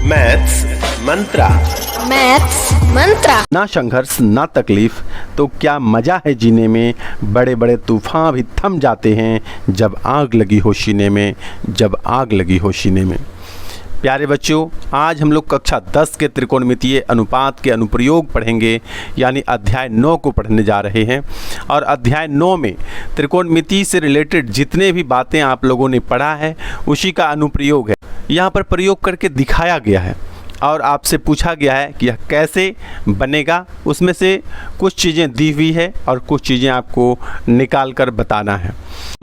Maths मंत्रा। Maths मंत्रा। ना संघर्ष ना तकलीफ तो क्या मजा है जीने में, बड़े बड़े तूफान भी थम जाते हैं जब आग लगी हो सीने में, जब आग लगी हो सीने में। प्यारे बच्चों, आज हम लोग कक्षा 10 के त्रिकोणमितीय अनुपात के अनुप्रयोग पढ़ेंगे, यानी अध्याय 9 को पढ़ने जा रहे हैं। और अध्याय 9 में त्रिकोणमिति से रिलेटेड जितने भी बातें आप लोगों ने पढ़ा है उसी का अनुप्रयोग है, यहाँ पर प्रयोग करके दिखाया गया है और आपसे पूछा गया है कि यह कैसे बनेगा। उसमें से कुछ चीज़ें दी हुई है और कुछ चीज़ें आपको निकाल कर बताना है।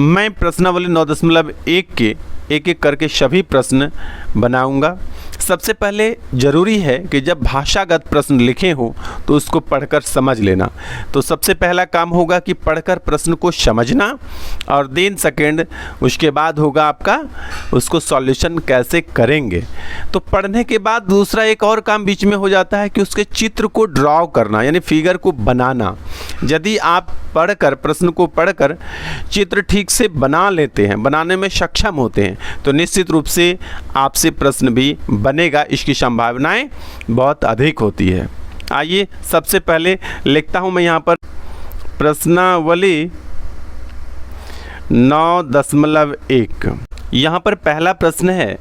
मैं प्रश्नावली 9.1 के एक एक करके सभी प्रश्न बनाऊंगा। सबसे पहले ज़रूरी है कि जब भाषागत प्रश्न लिखे हो तो उसको पढ़कर समझ लेना। तो सबसे पहला काम होगा कि पढ़कर प्रश्न को समझना और देन सेकेंड उसके बाद होगा आपका उसको सॉल्यूशन कैसे करेंगे। तो पढ़ने के बाद दूसरा एक और काम बीच में हो जाता है कि उसके चित्र को ड्रॉ करना, यानी फिगर को बनाना। यदि आप पढ़कर प्रश्न को पढ़कर चित्र ठीक से बना लेते हैं, बनाने में सक्षम होते हैं, तो निश्चित रूप से आपसे प्रश्न भी बनेगा, इसकी संभावनाएं बहुत अधिक होती है। आइए सबसे पहले लिखता हूं मैं यहाँ पर प्रश्नावली 9.1। यहाँ पर पहला प्रश्न है।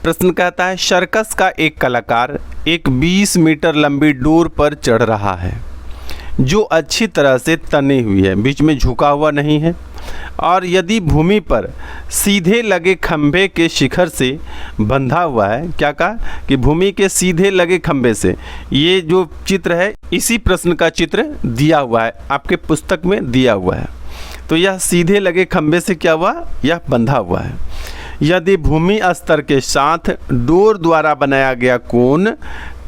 प्रश्न कहता है सर्कस का एक कलाकार एक 20 मीटर लंबी डोर पर चढ़ रहा है जो अच्छी तरह से तनी हुई है, बीच में झुका हुआ नहीं है, और यदि भूमि पर सीधे लगे खंभे के शिखर से बंधा हुआ है। क्या कहा कि भूमि के सीधे लगे खंभे से, ये जो चित्र है इसी प्रश्न का चित्र दिया हुआ है, आपके पुस्तक में दिया हुआ है। तो यह सीधे लगे खंभे से क्या हुआ, यह बंधा हुआ है। यदि भूमि स्तर के साथ डोर द्वारा बनाया गया कोण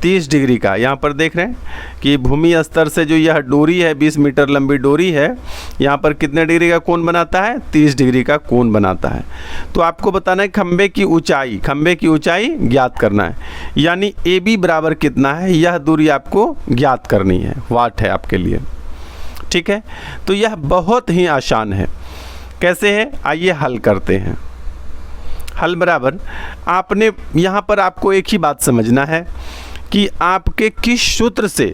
30 डिग्री का, यहाँ पर देख रहे हैं कि भूमि स्तर से जो यह डोरी है 20 मीटर लंबी डोरी है, यहाँ पर कितने डिग्री का कोण बनाता है, 30 डिग्री का कोण बनाता है। तो आपको बताना है खंभे की ऊंचाई ज्ञात करना है, यानी AB बराबर कितना है, यह दूरी आपको ज्ञात करनी है, वाट है आपके लिए। ठीक है, तो यह बहुत ही आसान है। कैसे है, आइए हल करते हैं। हल बराबर आपने यहाँ पर आपको एक ही बात समझना है कि आपके किस सूत्र से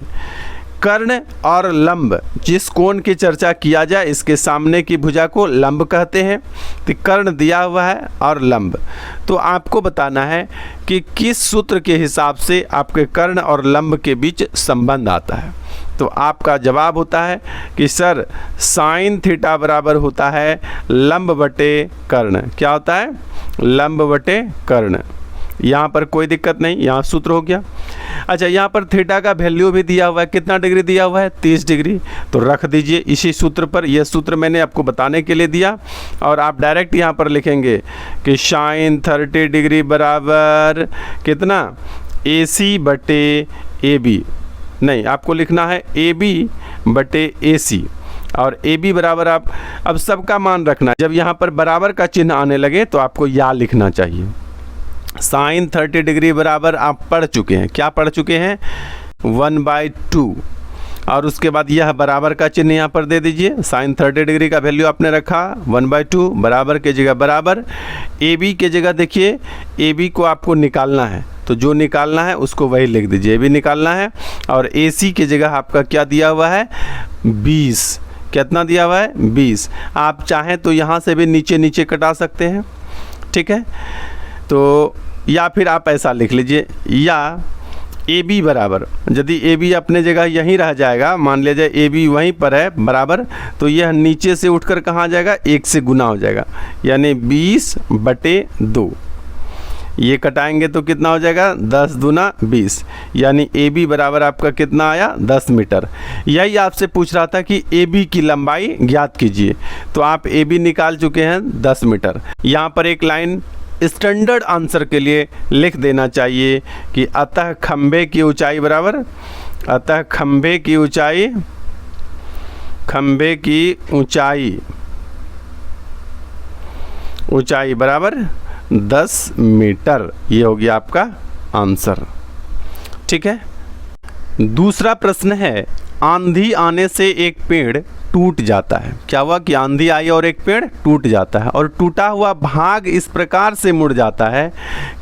कर्ण और लंब, जिस कोण की चर्चा किया जाए इसके सामने की भुजा को लंब कहते हैं। तो कर्ण दिया हुआ है और लंब, तो आपको बताना है कि किस सूत्र के हिसाब से आपके कर्ण और लंब के बीच संबंध आता है। तो आपका जवाब होता है कि सर साइन थीटा बराबर होता है लंब बटे कर्ण। क्या होता है, लंब बटे कर्ण। यहाँ पर कोई दिक्कत नहीं, यहाँ सूत्र हो गया। अच्छा, यहाँ पर थीटा का वैल्यू भी दिया हुआ है, कितना डिग्री दिया हुआ है, 30 डिग्री। तो रख दीजिए इसी सूत्र पर, यह सूत्र मैंने आपको बताने के लिए दिया। और आप डायरेक्ट यहाँ पर लिखेंगे कि साइन 30 डिग्री बराबर कितना, AC बटे AB। नहीं, आपको लिखना है AB बटे AC। और AB बराबर आप अब सबका मान रखना है। जब यहाँ पर बराबर का चिन्ह आने लगे तो आपको या लिखना चाहिए। साइन 30 डिग्री बराबर आप पढ़ चुके हैं, क्या पढ़ चुके हैं, 1/2। और उसके बाद यह बराबर का चिन्ह यहाँ पर दे दीजिए। साइन 30 डिग्री का वैल्यू आपने रखा 1/2, बराबर के जगह बराबर, AB के जगह देखिए AB को आपको निकालना है, तो जो निकालना है उसको वही लिख दीजिए, AB निकालना है। और AC की जगह आपका क्या दिया हुआ है, 20। कितना दिया हुआ है, 20। आप चाहें तो यहाँ से भी नीचे नीचे कटा सकते हैं, ठीक है। तो या फिर आप ऐसा लिख लीजिए, या AB बराबर, यदि AB अपने जगह यहीं रह जाएगा, मान लिया जाए AB वहीं पर है बराबर, तो यह नीचे से उठकर कहाँ जाएगा, 1 से गुना हो जाएगा, यानी 20/2। ये कटाएंगे तो कितना हो जाएगा, 10 दूना 20, यानी AB बराबर आपका कितना आया, 10 मीटर। यही आपसे पूछ रहा था कि AB की लंबाई ज्ञात कीजिए, तो आप AB निकाल चुके हैं 10 मीटर। यहाँ पर एक लाइन स्टैंडर्ड आंसर के लिए लिख देना चाहिए कि अतः खंभे की ऊंचाई बराबर, अतः खंभे की ऊंचाई बराबर 10 मीटर। ये हो गया आपका आंसर, ठीक है। दूसरा प्रश्न है, आंधी आने से एक पेड़ टूट जाता है। क्या हुआ कि आंधी आई और एक पेड़ टूट जाता है, और टूटा हुआ भाग इस प्रकार से मुड़ जाता है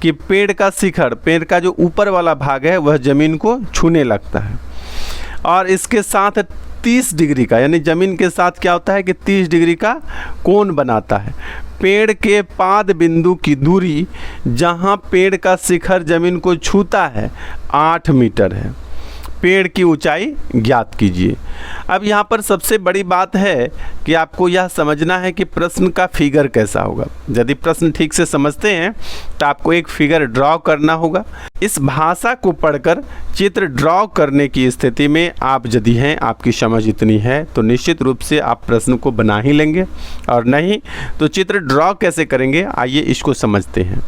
कि पेड़ का शिखर, पेड़ का जो ऊपर वाला भाग है वह ज़मीन को छूने लगता है, और इसके साथ 30 डिग्री का, यानी ज़मीन के साथ क्या होता है कि 30 डिग्री का कोण बनाता है। पेड़ के पाद बिंदु की दूरी जहाँ पेड़ का शिखर ज़मीन को छूता है 8 मीटर है। पेड़ की ऊंचाई ज्ञात कीजिए। अब यहाँ पर सबसे बड़ी बात है कि आपको यह समझना है कि प्रश्न का फिगर कैसा होगा। यदि प्रश्न ठीक से समझते हैं तो आपको एक फिगर ड्रॉ करना होगा। इस भाषा को पढ़कर चित्र ड्रॉ करने की स्थिति में आप यदि हैं, आपकी समझ इतनी है तो निश्चित रूप से आप प्रश्न को बना ही लेंगे, और नहीं तो चित्र ड्रॉ कैसे करेंगे, आइए इसको समझते हैं।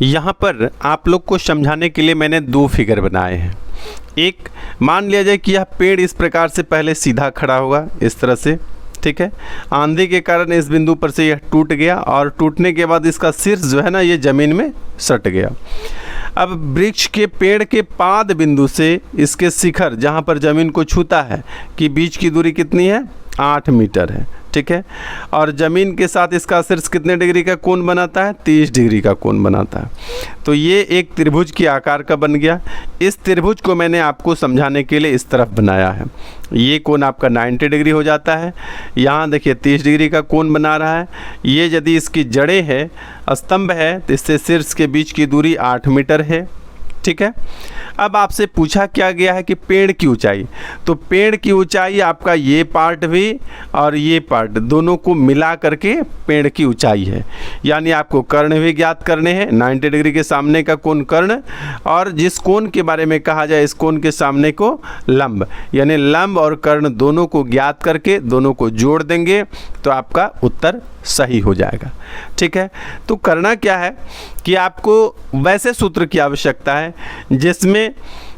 यहाँ पर आप लोग को समझाने के लिए मैंने 2 फिगर बनाए हैं। एक, मान लिया जाए कि यह पेड़ इस प्रकार से पहले सीधा खड़ा होगा इस तरह से, ठीक है। आंधी के कारण इस बिंदु पर से यह टूट गया, और टूटने के बाद इसका शीर्ष जो है ना ये ज़मीन में सट गया। अब वृक्ष के पेड़ के पाद बिंदु से इसके शिखर जहाँ पर ज़मीन को छूता है कि बीच की दूरी कितनी है, 8 मीटर है, ठीक है। और ज़मीन के साथ इसका शीर्ष कितने डिग्री का कोण बनाता है, 30 डिग्री का कोण बनाता है। तो ये एक त्रिभुज के आकार का बन गया। इस त्रिभुज को मैंने आपको समझाने के लिए इस तरफ बनाया है। ये कोण आपका 90 डिग्री हो जाता है। यहाँ देखिए 30 डिग्री का कोण बना रहा है। ये यदि इसकी जड़ें है, स्तंभ है, तो इससे शीर्ष के बीच की दूरी 8 मीटर है, ठीक है। अब आपसे पूछा क्या गया है कि पेड़ की ऊंचाई, तो पेड़ की ऊंचाई आपका ये पार्ट भी और ये पार्ट दोनों को मिला करके पेड़ की ऊंचाई है। यानी आपको कर्ण भी ज्ञात करने हैं, 90 डिग्री के सामने का कोण कर्ण, और जिस कोण के बारे में कहा जाए इस कोण के सामने को लंब, यानी लंब और कर्ण दोनों को ज्ञात करके दोनों को जोड़ देंगे तो आपका उत्तर सही हो जाएगा, ठीक है। तो करना क्या है कि आपको वैसे सूत्र की आवश्यकता है जिसमें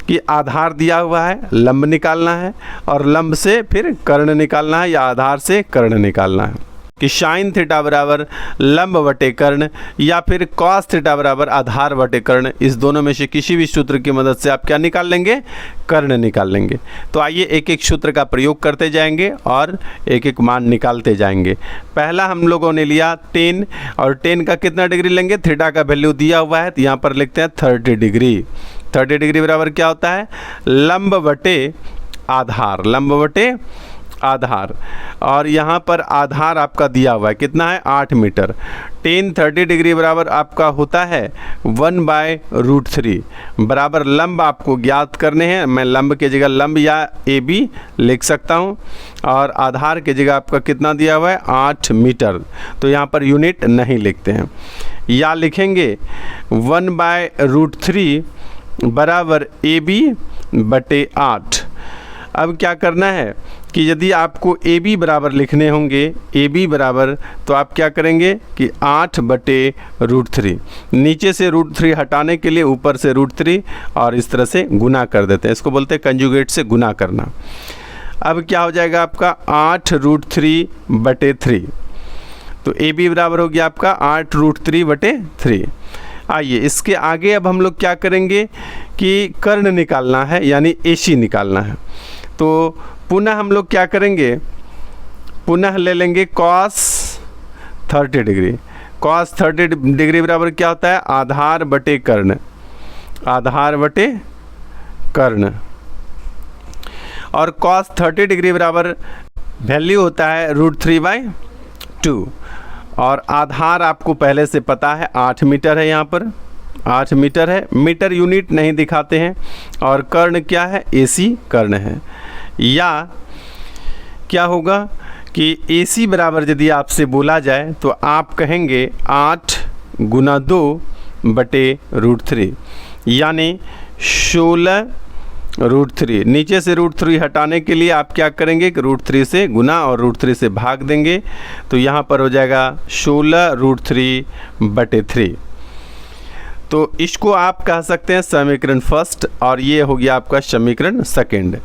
कि आधार दिया हुआ है, लंब निकालना है, और लंब से फिर कर्ण निकालना है या आधार से कर्ण निकालना है, कि साइन थीटा बराबर लंब बटे कर्ण या फिर कॉस थीटा बराबर आधार बटे कर्ण। इस दोनों में से किसी भी सूत्र की मदद से आप क्या निकाल लेंगे, कर्ण निकाल लेंगे। तो आइए एक एक सूत्र का प्रयोग करते जाएंगे और एक एक मान निकालते जाएंगे। पहला हम लोगों ने लिया 10, और 10 का कितना डिग्री लेंगे, थीटा का वैल्यू दिया हुआ है तो यहाँ पर लिखते हैं 30 डिग्री। 30 डिग्री बराबर क्या होता है, लंब बटे आधार, लंब बटे आधार, और यहाँ पर आधार आपका दिया हुआ है कितना है, 8 मीटर। 10 30 डिग्री बराबर आपका होता है 1/√3 बराबर लंब आपको ज्ञात करने हैं। मैं लंब के जगह लंब या AB लिख सकता हूँ, और आधार के जगह आपका कितना दिया हुआ है, 8 मीटर। तो यहाँ पर यूनिट नहीं लिखते हैं, या लिखेंगे 1/√3 बराबर AB बटे 8। अब क्या करना है कि यदि आपको AB बराबर लिखने होंगे, AB बराबर, तो आप क्या करेंगे कि 8/√3, नीचे से √3 हटाने के लिए ऊपर से √3 और इस तरह से गुना कर देते हैं। इसको बोलते हैं कंजुगेट से गुना करना। अब क्या हो जाएगा आपका 8√3/3, तो AB बराबर हो गया आपका 8√3/3। आइए इसके आगे अब हम लोग क्या करेंगे कि कर्ण निकालना है, यानी AC निकालना है। तो पुनः हम लोग क्या करेंगे, पुनः ले लेंगे cos 30 डिग्री। cos 30 डिग्री बराबर क्या होता है, आधार बटे कर्ण, आधार बटे कर्ण, और cos 30 डिग्री बराबर वैल्यू होता है √3/2, और आधार आपको पहले से पता है 8 मीटर है, यहाँ पर 8 मीटर है, मीटर यूनिट नहीं दिखाते हैं, और कर्ण क्या है, AC कर्ण है। या क्या होगा कि AC बराबर यदि आपसे बोला जाए तो आप कहेंगे 8 × 2/√3, यानी 16√3। नीचे से √3 हटाने के लिए आप क्या करेंगे कि √3 से गुना और √3 से भाग देंगे, तो यहाँ पर हो जाएगा 16√3/3। तो इसको आप कह सकते हैं समीकरण फर्स्ट, और ये हो गया आपका समीकरण सेकंड।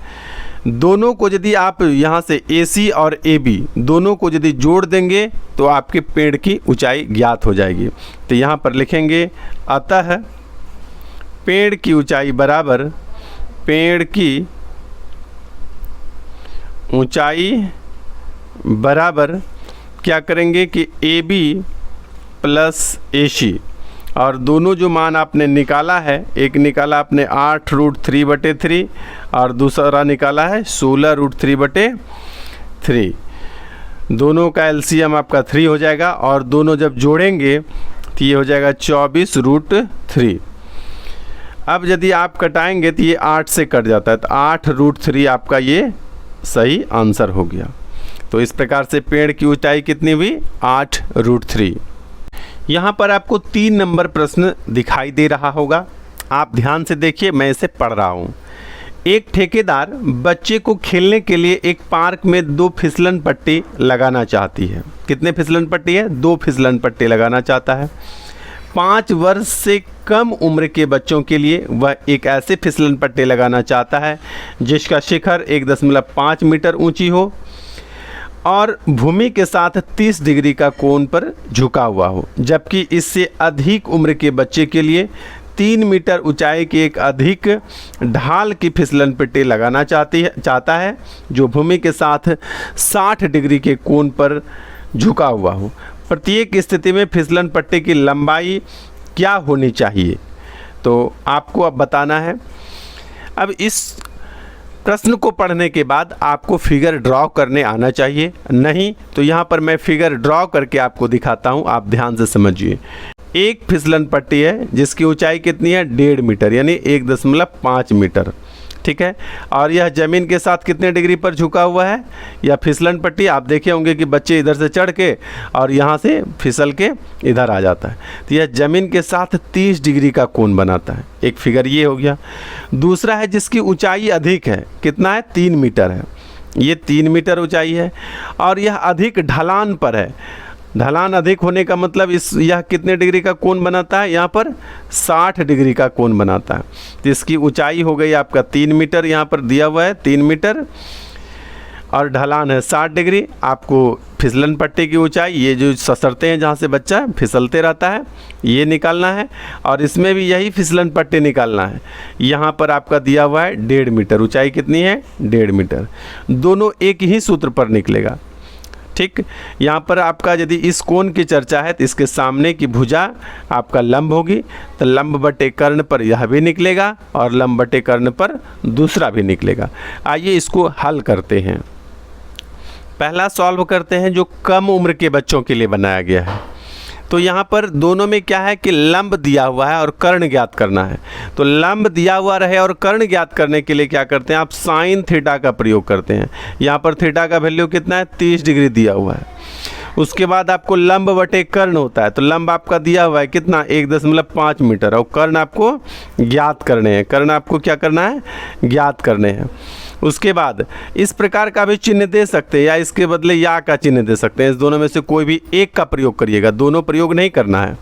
दोनों को यदि आप यहाँ से AC और AB दोनों को यदि जोड़ देंगे तो आपके पेड़ की ऊंचाई ज्ञात हो जाएगी। तो यहाँ पर लिखेंगे अतः पेड़ की ऊंचाई बराबर, पेड़ की ऊंचाई बराबर क्या करेंगे कि AB प्लस AC, और दोनों जो मान आपने निकाला है, एक निकाला आपने 8√3/3 और दूसरा निकाला है 16√3/3, दोनों का LCM आपका 3 हो जाएगा और दोनों जब जोड़ेंगे तो ये हो जाएगा 24√3। अब यदि आप कटाएंगे तो ये 8 से कट जाता है, तो 8√3 आपका ये सही आंसर हो गया। तो इस प्रकार से पेड़ की ऊंचाई कितनी हुई? 8√3। यहाँ पर आपको 3 नंबर प्रश्न दिखाई दे रहा होगा, आप ध्यान से देखिए, मैं इसे पढ़ रहा हूँ। एक ठेकेदार बच्चे को खेलने के लिए एक पार्क में 2 फिसलन पट्टी लगाना चाहती है। कितने फिसलन पट्टी है? 2 फिसलन पट्टी लगाना चाहता है। 5 वर्ष से कम उम्र के बच्चों के लिए वह एक ऐसे फिसलन पट्टी लगाना चाहता है जिसका शिखर 1.5 मीटर ऊंची हो और भूमि के साथ 30 डिग्री का कोण पर झुका हुआ हो, जबकि इससे अधिक उम्र के बच्चे के लिए 3 मीटर ऊंचाई की एक अधिक ढाल की फिसलन पट्टी लगाना चाहता है जो भूमि के साथ 60 डिग्री के कोण पर झुका हुआ हो। प्रत्येक स्थिति में फिसलन पट्टी की लंबाई क्या होनी चाहिए? तो आपको अब बताना है। अब इस प्रश्न को पढ़ने के बाद आपको फिगर ड्रॉ करने आना चाहिए, नहीं तो यहाँ पर मैं फिगर ड्रॉ करके आपको दिखाता हूँ, आप ध्यान से समझिए। एक फिसलन पट्टी है जिसकी ऊंचाई कितनी है? 1.5 मीटर यानी 1.5 मीटर, ठीक है। और यह ज़मीन के साथ कितने डिग्री पर झुका हुआ है? यह फिसलन पट्टी आप देखे होंगे कि बच्चे इधर से चढ़ के और यहाँ से फिसल के इधर आ जाता है, तो यह ज़मीन के साथ 30 डिग्री का कोण बनाता है। एक फिगर ये हो गया। दूसरा है जिसकी ऊंचाई अधिक है, कितना है? 3 मीटर है, ये 3 मीटर ऊंचाई है और यह अधिक ढलान पर है। ढलान अधिक होने का मतलब यह कितने डिग्री का कोण बनाता है? यहाँ पर 60 डिग्री का कोण बनाता है। तो इसकी ऊंचाई हो गई आपका 3 मीटर, यहाँ पर दिया हुआ है 3 मीटर और ढलान है 60 डिग्री। आपको फिसलन पट्टी की ऊंचाई, ये जो ससरते हैं जहाँ से बच्चा फिसलते रहता है, ये निकालना है और इसमें भी यही फिसलन पट्टी निकालना है। यहाँ पर आपका दिया हुआ है 1.5 मीटर, ऊंचाई कितनी है? 1.5 मीटर। दोनों एक ही सूत्र पर निकलेगा, ठीक। यहाँ पर आपका यदि इस कोण की चर्चा है तो इसके सामने की भुजा आपका लंब होगी, तो लंब बटे कर्ण पर यह भी निकलेगा और लंब बटे कर्ण पर दूसरा भी निकलेगा। आइए इसको हल करते हैं। पहला सॉल्व करते हैं जो कम उम्र के बच्चों के लिए बनाया गया है। तो यहाँ पर दोनों में क्या है कि लंब दिया हुआ है और कर्ण ज्ञात करना है। तो लंब दिया हुआ रहे और कर्ण ज्ञात करने के लिए क्या करते हैं? आप साइन थीटा का प्रयोग करते हैं। यहाँ पर थीटा का वैल्यू कितना है? 30 डिग्री दिया हुआ है। उसके बाद आपको लंब बटे कर्ण होता है, तो लंब आपका दिया हुआ है कितना? 1.5 मीटर और कर्ण आपको ज्ञात करने हैं। कर्ण आपको क्या करना है? ज्ञात करने हैं। उसके बाद इस प्रकार का भी चिन्ह दे सकते हैं या इसके बदले या का चिन्ह दे सकते हैं। इस दोनों में से कोई भी एक का प्रयोग करिएगा, दोनों प्रयोग नहीं करना है,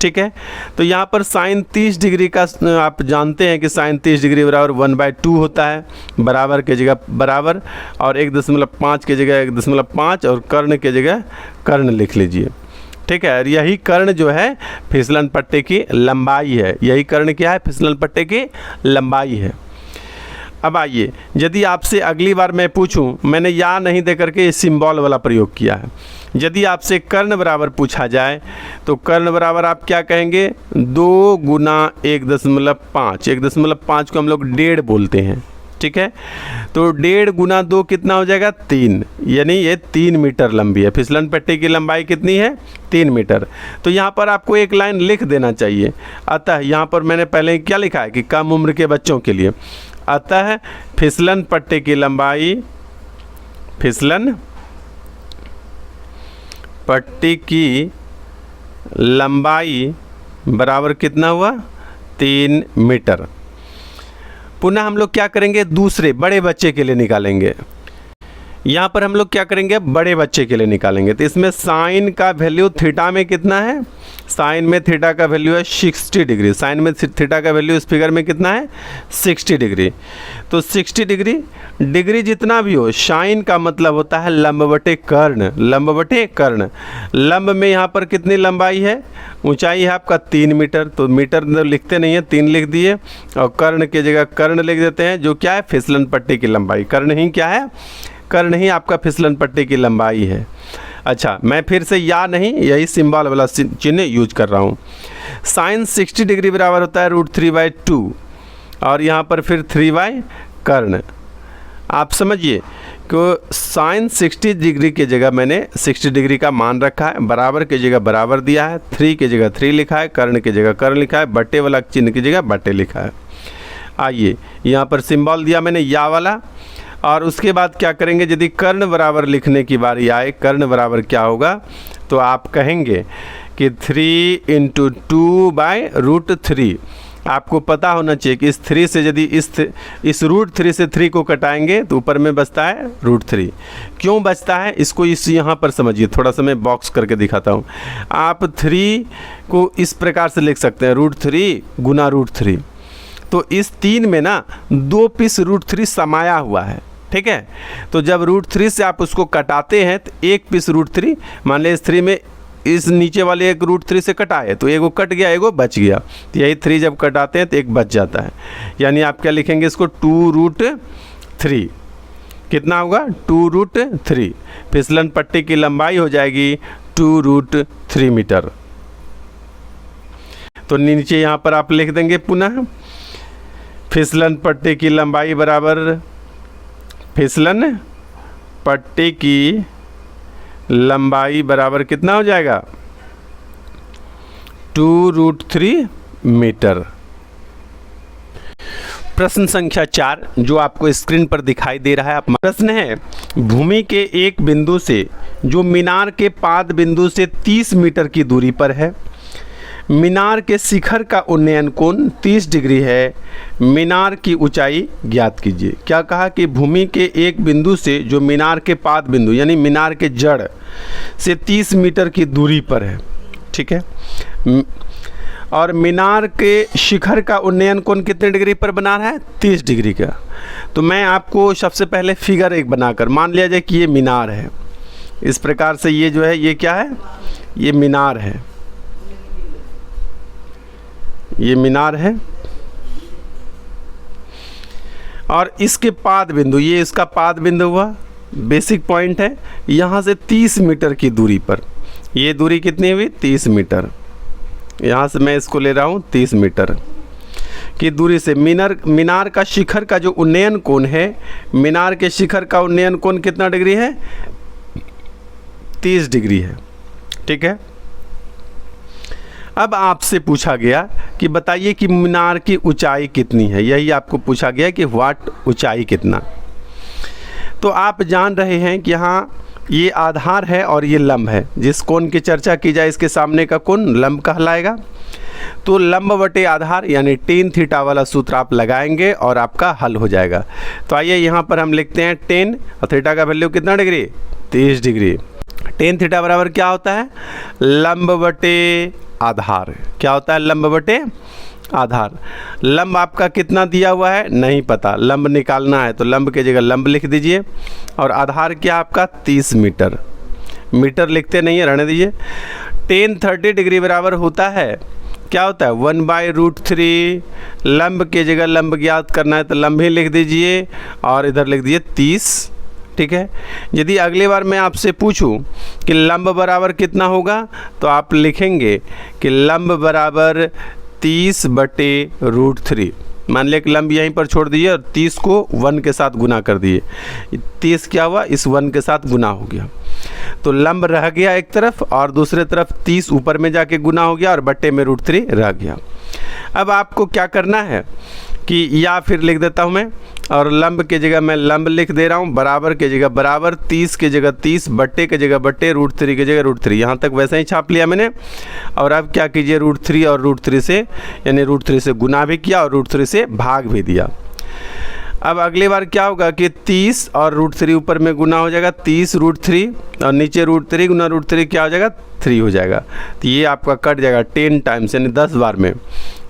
ठीक है। तो यहाँ पर साइन 30 डिग्री का आप जानते हैं कि साइन 30 डिग्री बराबर 1/2 होता है, बराबर के जगह बराबर और 1.5 के जगह 1.5 और कर्ण के जगह कर्ण लिख लीजिए, ठीक है। और यही कर्ण जो है फिसलन पट्टी की लंबाई है। यही कर्ण क्या है? फिसलन पट्टी की लंबाई है। अब आइए, यदि आपसे अगली बार मैं पूछूं, मैंने या नहीं दे करके ये सिंबल वाला प्रयोग किया है। यदि आपसे कर्ण बराबर पूछा जाए तो कर्ण बराबर आप क्या कहेंगे? 2 × 1.5। 1.5 को हम लोग 1.5 बोलते हैं, ठीक है। तो 1.5 × 2 कितना हो जाएगा? 3, यानी ये 3 मीटर लंबी है। फिसलन पट्टी की लंबाई कितनी है? 3 मीटर। तो यहाँ पर आपको एक लाइन लिख देना चाहिए। अतः यहाँ पर मैंने पहले क्या लिखा है कि कम उम्र के बच्चों के लिए, अतः फिसलन पट्टी की लंबाई, फिसलन पट्टी की लंबाई बराबर कितना हुआ? 3 मीटर। पुनः हम लोग क्या करेंगे? दूसरे बड़े बच्चे के लिए निकालेंगे। यहाँ पर हम लोग क्या करेंगे? बड़े बच्चे के लिए निकालेंगे। तो इसमें साइन का वैल्यू थीटा में कितना है? साइन में थीटा का वैल्यू है 60 डिग्री। साइन में थीटा का वैल्यू इस फिगर में कितना है? 60 डिग्री। तो 60 डिग्री, डिग्री जितना भी हो, साइन का मतलब होता है लंब बटे कर्ण। लंब बटे कर्ण, लंब में यहाँ पर कितनी लंबाई है? ऊंचाई है आपका 3 मीटर। तो मीटर लिखते नहीं है, 3 लिख दिए और कर्ण के जगह कर्ण लिख देते हैं, जो क्या है? फिसलन पट्टी की लंबाई। कर्ण ही क्या है? कर्ण ही आपका फिसलन पट्टी की लंबाई है। अच्छा, मैं फिर से या नहीं, यही सिंबल वाला चिन्ह यूज कर रहा हूँ। साइन 60 डिग्री बराबर होता है √3/2 और यहाँ पर फिर 3 कर्ण। आप समझिए कि साइन 60 डिग्री की जगह मैंने 60 डिग्री का मान रखा है, बराबर की जगह बराबर दिया है, 3 की जगह 3 लिखा है, कर्ण की जगह कर्ण लिखा है, बट्टे वाला चिन्ह की जगह बट्टे लिखा है। आइए यहाँ पर सिंबल दिया मैंने या वाला, और उसके बाद क्या करेंगे, यदि कर्ण बराबर लिखने की बारी आए, कर्ण बराबर क्या होगा, तो आप कहेंगे कि 3 × 2/√3। आपको पता होना चाहिए कि इस 3 से यदि इस √3 से 3 को कटाएंगे तो ऊपर में बचता है √3। क्यों बचता है इसको यहाँ पर समझिए, थोड़ा सा मैं बॉक्स करके दिखाता हूँ। आप 3 को इस प्रकार से लिख सकते हैं, √3 गुना √3। तो इस 3 में ना 2 पीस √3 समाया हुआ है, ठीक है। तो जब √3 से आप उसको कटाते हैं तो 1 पीस √3, मान लिया इस 3 में इस नीचे वाले एक √3 से कटाए तो एगो कट गया, एगो बच गया, तो यही 3 जब कटाते हैं तो एक बच जाता है। यानी आप क्या लिखेंगे इसको, 2√3। कितना होगा, 2√3। फिसलन पट्टी की लंबाई हो जाएगी 2√3 मीटर। तो नीचे यहाँ पर आप लिख देंगे पुनः, फिसलन पट्टी की लंबाई बराबर, फिसलन पट्टी की लंबाई बराबर कितना हो जाएगा, 2√3 मीटर। प्रश्न संख्या 4 जो आपको स्क्रीन पर दिखाई दे रहा है, प्रश्न है, भूमि के एक बिंदु से जो मीनार के पाद बिंदु से 30 मीटर की दूरी पर है, मीनार के शिखर का उन्नयन कोण 30 डिग्री है, मीनार की ऊंचाई ज्ञात कीजिए। क्या कहा कि भूमि के एक बिंदु से जो मीनार के पाद बिंदु यानी मीनार के जड़ से 30 मीटर की दूरी पर है, ठीक है, और मीनार के शिखर का उन्नयन कोण कितने डिग्री पर बना रहा है, 30 डिग्री का। तो मैं आपको सबसे पहले फिगर एक बनाकर, मान लिया जाए कि ये मीनार है, इस प्रकार से ये जो है ये क्या है, ये मीनार है, ये मीनार है, और इसके पाद बिंदु, ये इसका पाद बिंदु हुआ, बेसिक पॉइंट है, यहाँ से 30 मीटर की दूरी पर, ये दूरी कितनी हुई, 30 मीटर। यहाँ से मैं इसको ले रहा हूँ 30 मीटर की दूरी से मीनार का शिखर का जो उन्नयन कोण है, मीनार के शिखर का उन्नयन कोण कितना डिग्री है, 30 डिग्री है, ठीक है। अब आपसे पूछा गया कि बताइए कि मीनार की ऊंचाई कितनी है, यही आपको पूछा गया कि व्हाट ऊंचाई कितना। तो आप जान रहे हैं कि यहाँ ये आधार है और ये लंब है, जिस कोण की चर्चा की जाए इसके सामने का कोण लंब कहलाएगा। तो लंब बटे आधार यानी tan थीटा वाला सूत्र आप लगाएंगे और आपका हल हो जाएगा। तो आइए यहाँ पर हम लिखते हैं tan, और थीटा का वैल्यू कितना डिग्री, 30 डिग्री। tan थीटा बराबर क्या होता है, लंब बटे आधार। क्या होता है, लंब बटे आधार। लंब आपका कितना दिया हुआ है नहीं पता, लंब निकालना है तो लंब की जगह लंब लिख दीजिए, और आधार क्या आपका 30 मीटर। मीटर लिखते नहीं है, रहने दीजिए। tan 30 डिग्री बराबर होता है, क्या होता है, 1/√3। लंब की जगह लंब ज्ञात करना है तो लंब ही लिख दीजिए, और इधर लिख दीजिए 30, ठीक है। यदि अगली बार मैं आपसे पूछूं कि लंब बराबर कितना होगा, तो आप लिखेंगे कि लंब बराबर 30/√3। मान लिया कि लंब यहीं पर छोड़ दिए और 30 को 1 के साथ गुना कर दिए, 30 क्या हुआ, इस 1 के साथ गुना हो गया, तो लंब रह गया एक तरफ और दूसरे तरफ 30 ऊपर में जाके गुना हो गया और बट्टे में √3 रह गया। अब आपको क्या करना है कि या फिर लिख देता हूँ मैं, और लंब की जगह मैं लंब लिख दे रहा हूँ, बराबर की जगह बराबर, 30 की जगह 30, बट्टे की जगह बट्टे, √3 की जगह √3। यहाँ तक वैसे ही छाप लिया मैंने। और अब क्या कीजिए, √3 और √3 से यानी √3 से गुना भी किया और √3 से भाग भी दिया। अब अगली बार क्या होगा कि 30 और √3 ऊपर में गुना हो जाएगा, 30 √3 और नीचे √3 गुना √3 क्या हो जाएगा, 3 हो जाएगा। तो ये आपका कट जाएगा 10 टाइम्स यानी 10 बार में।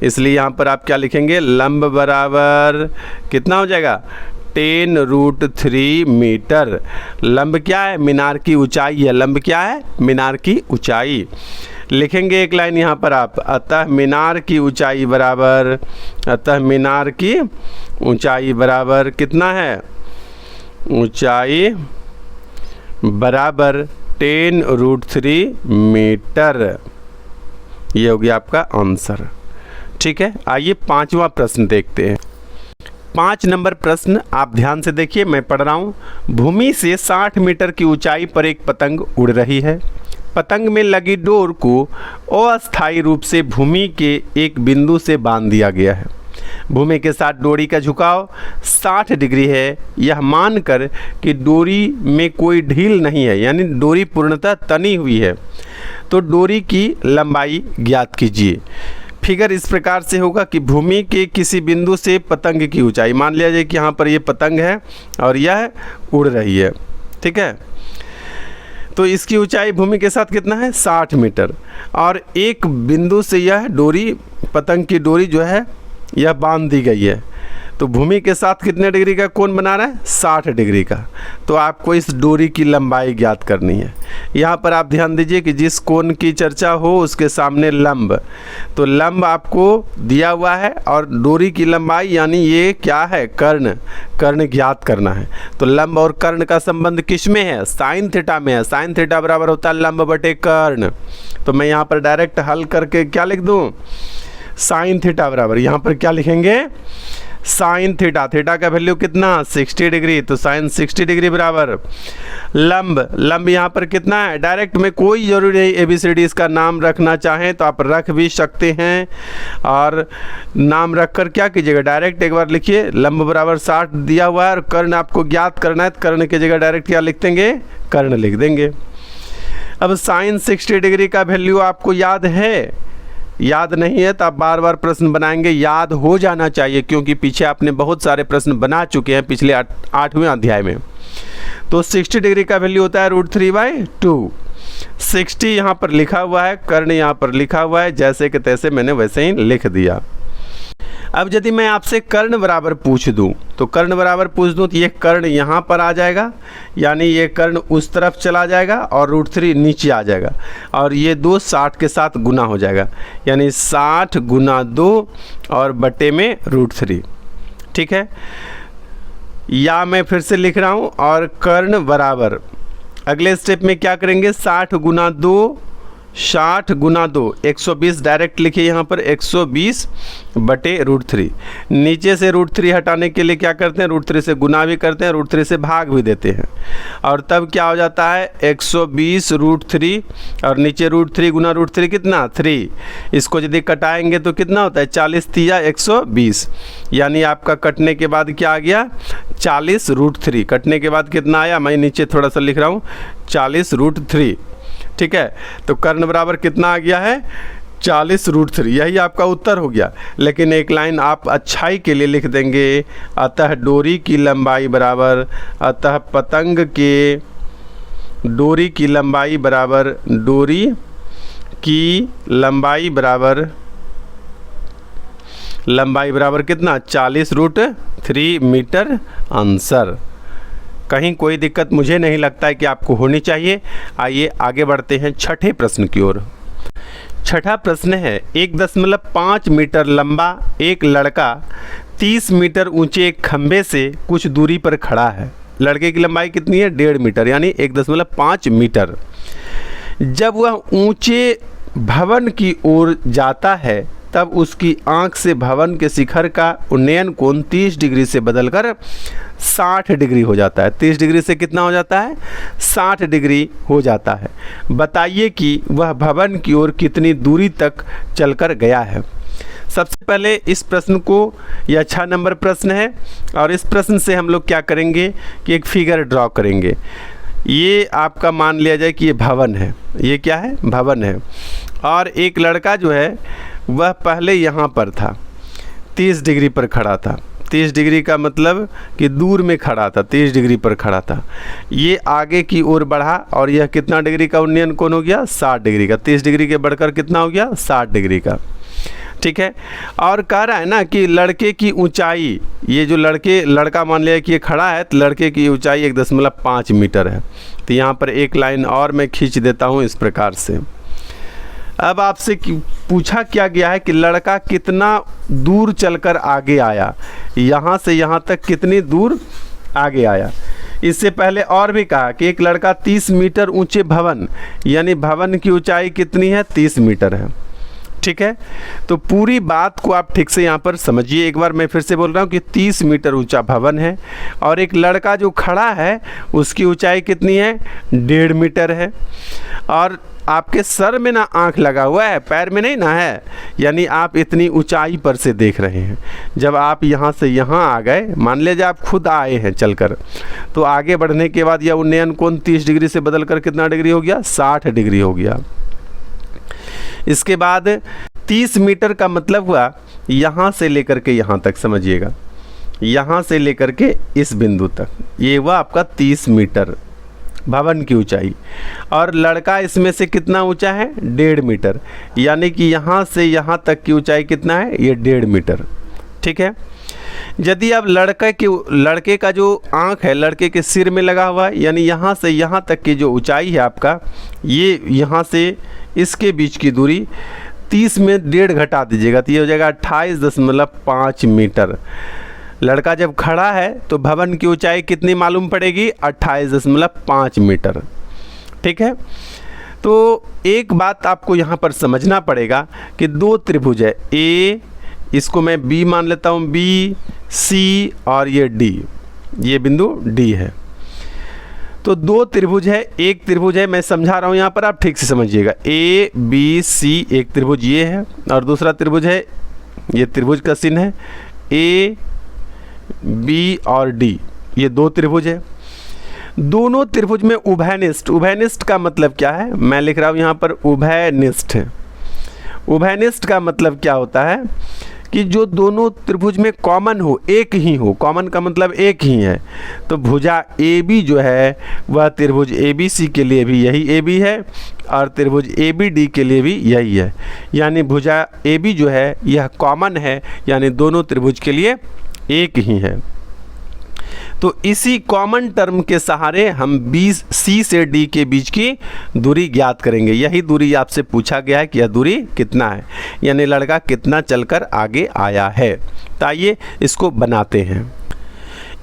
इसलिए यहाँ पर आप क्या लिखेंगे, लंब बराबर कितना हो जाएगा, 10√3 मीटर। लंब क्या है, मीनार की ऊंचाई है। लंब क्या है, मीनार की ऊंचाई। लिखेंगे एक लाइन यहाँ पर आप, अतः मीनार की ऊंचाई बराबर, अतः मीनार की ऊंचाई बराबर कितना है, ऊंचाई बराबर 10√3 मीटर। ये हो गया आपका आंसर। ठीक है, आइए 5वां प्रश्न देखते हैं। 5 नंबर प्रश्न आप ध्यान से देखिए, मैं पढ़ रहा हूँ। भूमि से 60 मीटर की ऊंचाई पर एक पतंग उड़ रही है। पतंग में लगी डोर को अस्थायी रूप से भूमि के एक बिंदु से बांध दिया गया है। भूमि के साथ डोरी का झुकाव 60 डिग्री है। यह मानकर कि डोरी में कोई ढील नहीं है, यानी डोरी पूर्णतः तनी हुई है, तो डोरी की लंबाई ज्ञात कीजिए। फिगर इस प्रकार से होगा कि भूमि के किसी बिंदु से पतंग की ऊंचाई, मान लिया जाए कि यहाँ पर ये पतंग है और यह उड़ रही है। ठीक है, तो इसकी ऊंचाई भूमि के साथ कितना है 60 मीटर, और एक बिंदु से यह डोरी, पतंग की डोरी जो है यह बांध दी गई है। तो भूमि के साथ कितने डिग्री का कोण बना रहा है 60 डिग्री का। तो आपको इस डोरी की लंबाई ज्ञात करनी है। यहाँ पर आप ध्यान दीजिए कि जिस कोण की चर्चा हो उसके सामने लंब, तो लंब आपको दिया हुआ है और डोरी की लंबाई यानी ये क्या है कर्ण, कर्ण ज्ञात करना है। तो लंब और कर्ण का संबंध किस में है, साइन थीटा में है। साइन थीटा बराबर होता है लंब बटे कर्ण। तो मैं यहाँ पर डायरेक्ट हल करके क्या लिख दूँ, साइन थीटा बराबर, यहाँ पर क्या लिखेंगे साइन थीटा, थीटा का वैल्यू कितना 60 डिग्री, तो साइन 60 डिग्री बराबर लंब, लंब यहाँ पर कितना है, डायरेक्ट में कोई ज़रूरी नहीं ABCD इसका नाम रखना चाहें तो आप रख भी सकते हैं। और नाम रख कर क्या कीजिएगा, डायरेक्ट एक बार लिखिए लंब बराबर 60 दिया हुआ है और कर्ण आपको ज्ञात करना है, तो कर्ण की जगह डायरेक्ट क्या लिख देंगे, कर्ण लिख देंगे। अब साइन 60 डिग्री का वैल्यू आपको याद है, याद नहीं है तो आप बार बार प्रश्न बनाएंगे, याद हो जाना चाहिए क्योंकि पीछे आपने बहुत सारे प्रश्न बना चुके हैं पिछले 8वें अध्याय में। तो 60 डिग्री का वैल्यू होता है √3/2। 60 यहाँ पर लिखा हुआ है, कर्ण यहाँ पर लिखा हुआ है, जैसे कि तैसे मैंने वैसे ही लिख दिया। अब यदि मैं आपसे कर्ण बराबर पूछ दूं, तो कर्ण बराबर पूछ दूं तो ये कर्ण यहाँ पर आ जाएगा, यानी ये कर्ण उस तरफ चला जाएगा और √3 नीचे आ जाएगा, और ये 2 60 के साथ गुना हो जाएगा, यानी 60 गुना 2 और बटे में √3। ठीक है, या मैं फिर से लिख रहा हूँ, और कर्ण बराबर अगले स्टेप में क्या करेंगे 60 गुना 2, 60 गुना 2 120, डायरेक्ट लिखिए यहाँ पर 120 बटे √3। नीचे से √3 हटाने के लिए क्या करते हैं, √3 से गुना भी करते हैं, √3 से भाग भी देते हैं, और तब क्या हो जाता है 120 √3, और नीचे √3 गुना √3 कितना 3। इसको यदि कटाएंगे तो कितना होता है 40 तिया 120, यानी आपका कटने के बाद क्या आ गया 40 √3। कटने के बाद कितना आया, मैं नीचे थोड़ा सा लिख रहा हूँ 40 √3। ठीक है, तो कर्ण बराबर कितना आ गया है 40 √3, यही आपका उत्तर हो गया। लेकिन एक लाइन आप अच्छाई के लिए लिख देंगे, अतः डोरी की लंबाई बराबर, अतः पतंग के डोरी की लंबाई बराबर, डोरी की लंबाई बराबर, लंबाई बराबर कितना 40 √3 मीटर आंसर। कहीं कोई दिक्कत मुझे नहीं लगता है कि आपको होनी चाहिए। आइए आगे बढ़ते हैं छठे प्रश्न की ओर। छठा प्रश्न है, 1.5 मीटर लंबा एक लड़का 30 मीटर ऊंचे एक खंभे से कुछ दूरी पर खड़ा है। लड़के की लंबाई कितनी है 1.5 मीटर, यानी 1.5 मीटर। जब वह ऊंचे भवन की ओर जाता है तब उसकी आंख से भवन के शिखर का उन्नयन कोण 30 डिग्री से बदलकर 60 डिग्री हो जाता है। 30 डिग्री से कितना हो जाता है 60 डिग्री हो जाता है। बताइए कि वह भवन की ओर कितनी दूरी तक चलकर गया है। सबसे पहले इस प्रश्न को, यह 6 नंबर प्रश्न है, और इस प्रश्न से हम लोग क्या करेंगे कि एक फिगर ड्रॉ करेंगे। ये आपका मान लिया जाए कि ये भवन है, ये क्या है भवन है, और एक लड़का जो है वह पहले यहाँ पर था, 30 डिग्री पर खड़ा था। 30 डिग्री का मतलब कि दूर में खड़ा था, 30 डिग्री पर खड़ा था। ये आगे की ओर बढ़ा और यह कितना डिग्री का उन्नयन कोण हो गया 60 डिग्री का। 30 डिग्री के बढ़कर कितना हो गया 60 डिग्री का। ठीक है, और कह रहा है ना कि लड़के की ऊंचाई, ये जो लड़का मान लिया कि ये खड़ा है, तो लड़के की ऊंचाई 1.5 मीटर है। तो यहाँ पर एक लाइन और मैं खींच देता हूँ इस प्रकार से। अब आपसे पूछा क्या गया है कि लड़का कितना दूर चलकर आगे आया, यहाँ से यहाँ तक कितनी दूर आगे आया। इससे पहले और भी कहा कि एक लड़का 30 मीटर ऊंचे भवन, यानी भवन की ऊंचाई कितनी है, 30 मीटर है। ठीक है, तो पूरी बात को आप ठीक से यहाँ पर समझिए। एक बार मैं फिर से बोल रहा हूँ कि 30 मीटर ऊंचा भवन है और एक लड़का जो खड़ा है उसकी ऊंचाई कितनी है, 1.5 मीटर है। और आपके सर में ना आँख लगा हुआ है, पैर में नहीं ना है, यानी आप इतनी ऊंचाई पर से देख रहे हैं। जब आप यहाँ से यहाँ आ गए, मान लीजिए आप खुद आए हैं चलकर, तो आगे बढ़ने के बाद यह उन्नयन कोण 30 डिग्री से बदलकर कितना डिग्री हो गया, 60 डिग्री हो गया। इसके बाद 30 मीटर का मतलब हुआ यहाँ से लेकर के यहाँ तक, समझिएगा, यहाँ से लेकर के इस बिंदु तक, ये हुआ आपका 30 मीटर भवन की ऊंचाई। और लड़का इसमें से कितना ऊंचा है, 1.5 मीटर, यानी कि यहाँ से यहाँ तक की ऊंचाई कितना है, ये 1.5 मीटर। ठीक है, यदि अब लड़के का जो आँख है लड़के के सिर में लगा हुआ है, यानी यहाँ से यहाँ तक की जो ऊंचाई है आपका, ये यहाँ से इसके बीच की दूरी 30 में 1.5 घटा दीजिएगा तो ये हो जाएगा 28.5 मीटर। लड़का जब खड़ा है तो भवन की ऊंचाई कितनी मालूम पड़ेगी, 28.5 मीटर। ठीक है, तो एक बात आपको यहाँ पर समझना पड़ेगा कि दो त्रिभुज है, ए, इसको मैं बी मान लेता हूँ, बी, सी और ये डी, ये बिंदु डी है। तो दो त्रिभुज है, एक त्रिभुज है, मैं समझा रहा हूँ यहाँ पर, आप ठीक से समझिएगा, ए बी सी एक त्रिभुज ये है, और दूसरा त्रिभुज है, ये त्रिभुज का चिन्ह है, ए बी और डी, ये दो त्रिभुज है। दोनों त्रिभुज में उभयनिष्ठ, उभयनिष्ठ का मतलब क्या है, मैं लिख रहा हूँ यहाँ पर उभयनिष्ठ। उभयनिष्ठ का मतलब क्या होता है कि जो दोनों त्रिभुज में कॉमन हो, एक ही हो, कॉमन का मतलब एक ही है। तो भुजा ए बी जो है वह त्रिभुज ए बी सी के लिए भी यही ए बी है और त्रिभुज ए बी डी के लिए भी यही है, यानी भुजा ए बी जो है यह कॉमन है, यानी दोनों त्रिभुज के लिए एक ही है। तो इसी कॉमन टर्म के सहारे हम बी सी से डी के बीच की दूरी ज्ञात करेंगे। यही दूरी आपसे पूछा गया है कि यह दूरी कितना है, यानी लड़का कितना चलकर आगे आया है। तो आइए इसको बनाते हैं।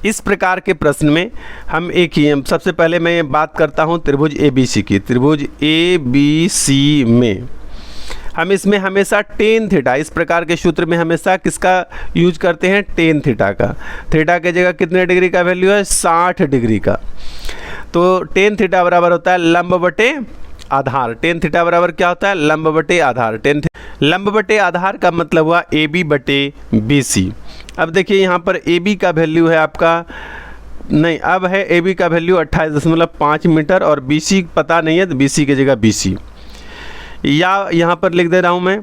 इस प्रकार के प्रश्न में हम एक ही, सबसे पहले मैं बात करता हूँ त्रिभुज ए बी सी की। त्रिभुज ए बी सी में हम इसमें हमेशा टेन थीटा, इस प्रकार के सूत्र में हमेशा किसका यूज करते हैं, टेन थीटा का। थीटा के जगह कितने डिग्री का वैल्यू है, 60 डिग्री का। तो टेन थीटा बराबर होता है लंब बटे आधार। टेन थीटा बराबर क्या होता है, लंब बटे आधार। लंब बटे आधार का मतलब हुआ ए बी बटे बी सी। अब देखिए यहाँ पर ए बी का वैल्यू है आपका, नहीं अब है ए बी का वैल्यू 28.5 मीटर और बी सी पता नहीं है, तो बी सी की जगह बी सी, या यहाँ पर लिख दे रहा हूँ मैं,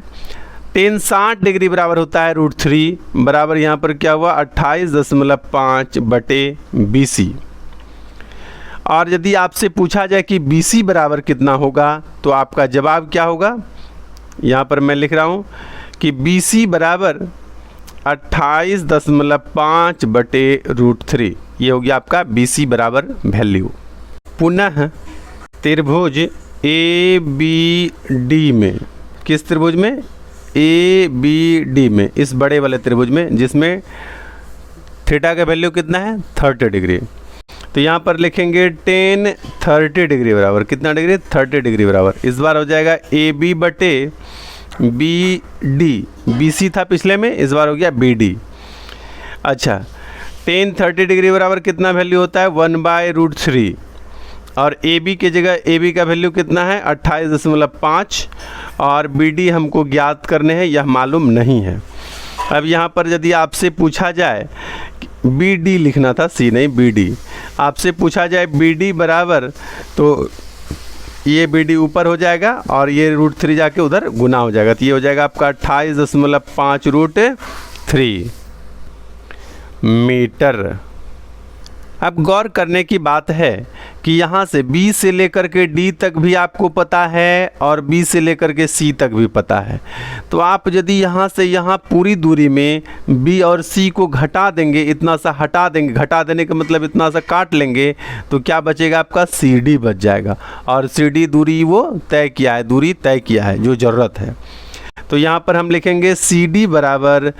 टेन 60 डिग्री बराबर होता है √3, बराबर यहाँ पर क्या हुआ 28.5 बटे बी सी। और यदि आपसे पूछा जाए कि बी सी बराबर कितना होगा तो आपका जवाब क्या होगा, यहाँ पर मैं लिख रहा हूँ कि बी सी बराबर 28.5 बटे √3, ये हो गया आपका बी सी बराबर वैल्यू। पुनः त्रिभुज ए बी डी में, किस त्रिभुज में, ए बी डी में, इस बड़े वाले त्रिभुज में जिसमें थीटा का वैल्यू कितना है 30 डिग्री, तो यहाँ पर लिखेंगे टेन 30 डिग्री बराबर कितना डिग्री, 30 डिग्री बराबर, इस बार हो जाएगा ए बी बटे बी डी, बी सी था पिछले में, इस बार हो गया बी डी। अच्छा, टेन 30 डिग्री बराबर कितना वैल्यू होता है 1/√3, और ए बी की जगह ए बी का वैल्यू कितना है 28.5, और बी डी हमको ज्ञात करने हैं, यह मालूम नहीं है। अब यहाँ पर यदि आपसे पूछा जाए, बी डी लिखना था, सी नहीं बी डी, आपसे पूछा जाए बी डी बराबर, तो ये बी डी ऊपर हो जाएगा और ये √3 जाके उधर गुना हो जाएगा, तो ये हो जाएगा आपका 28.5√3 मीटर। अब गौर करने की बात है कि यहाँ से B से लेकर के D तक भी आपको पता है और B से लेकर के C तक भी पता है। तो आप यदि यहाँ से यहाँ पूरी दूरी में B और C को घटा देंगे, इतना सा हटा देंगे, घटा देने का मतलब इतना सा काट लेंगे, तो क्या बचेगा आपका CD बच जाएगा, और CD दूरी वो तय किया है, दूरी तय किया है जो ज़रूरत है। तो यहाँ पर हम लिखेंगे CD बराबर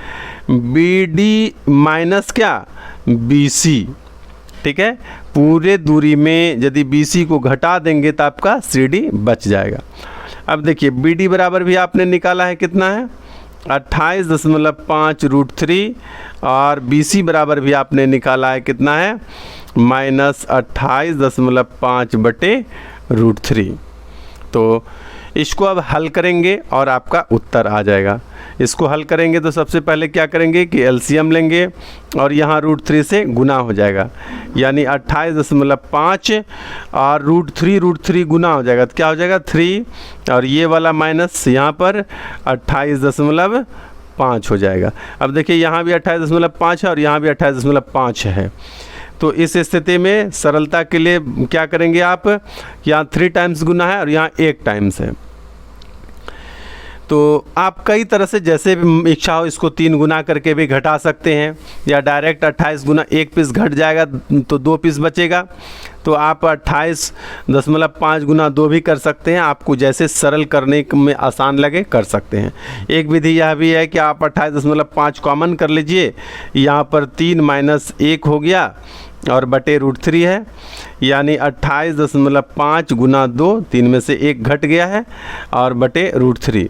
BD माइनस क्या BC, ठीक है, पूरे दूरी में यदि BC को घटा देंगे तो आपका CD बच जाएगा। अब देखिए BD बराबर भी आपने निकाला है, कितना है 28.5√3 और BC बराबर भी आपने निकाला है, कितना है -28.5/√3। तो इसको अब हल करेंगे और आपका उत्तर आ जाएगा। इसको हल करेंगे तो सबसे पहले क्या करेंगे कि एलसीएम लेंगे और यहाँ √3 से गुना हो जाएगा, यानी 28.5 और √3 गुना हो जाएगा तो क्या हो जाएगा 3, और ये वाला माइनस यहाँ पर 28.5 हो जाएगा। अब देखिए यहाँ भी 28.5 है और यहाँ भी 28.5 है। तो इस स्थिति में सरलता के लिए क्या करेंगे आप, यहाँ 3 टाइम्स गुना है और यहाँ 1 टाइम्स है। तो आप कई तरह से जैसे भी इच्छा हो इसको 3 गुना करके भी घटा सकते हैं, या डायरेक्ट 28 गुना 1 पीस घट जाएगा तो 2 पीस बचेगा, तो आप 28.5 गुना 2 भी कर सकते हैं। आपको जैसे सरल करने में आसान लगे कर सकते हैं। एक विधि यह भी है कि आप 28.5 कॉमन कर लीजिए, यहाँ पर 3 - 1 हो गया और बटे √3 है, यानी 28.5 गुना 2, 3 में से 1 घट गया है और बटे √3।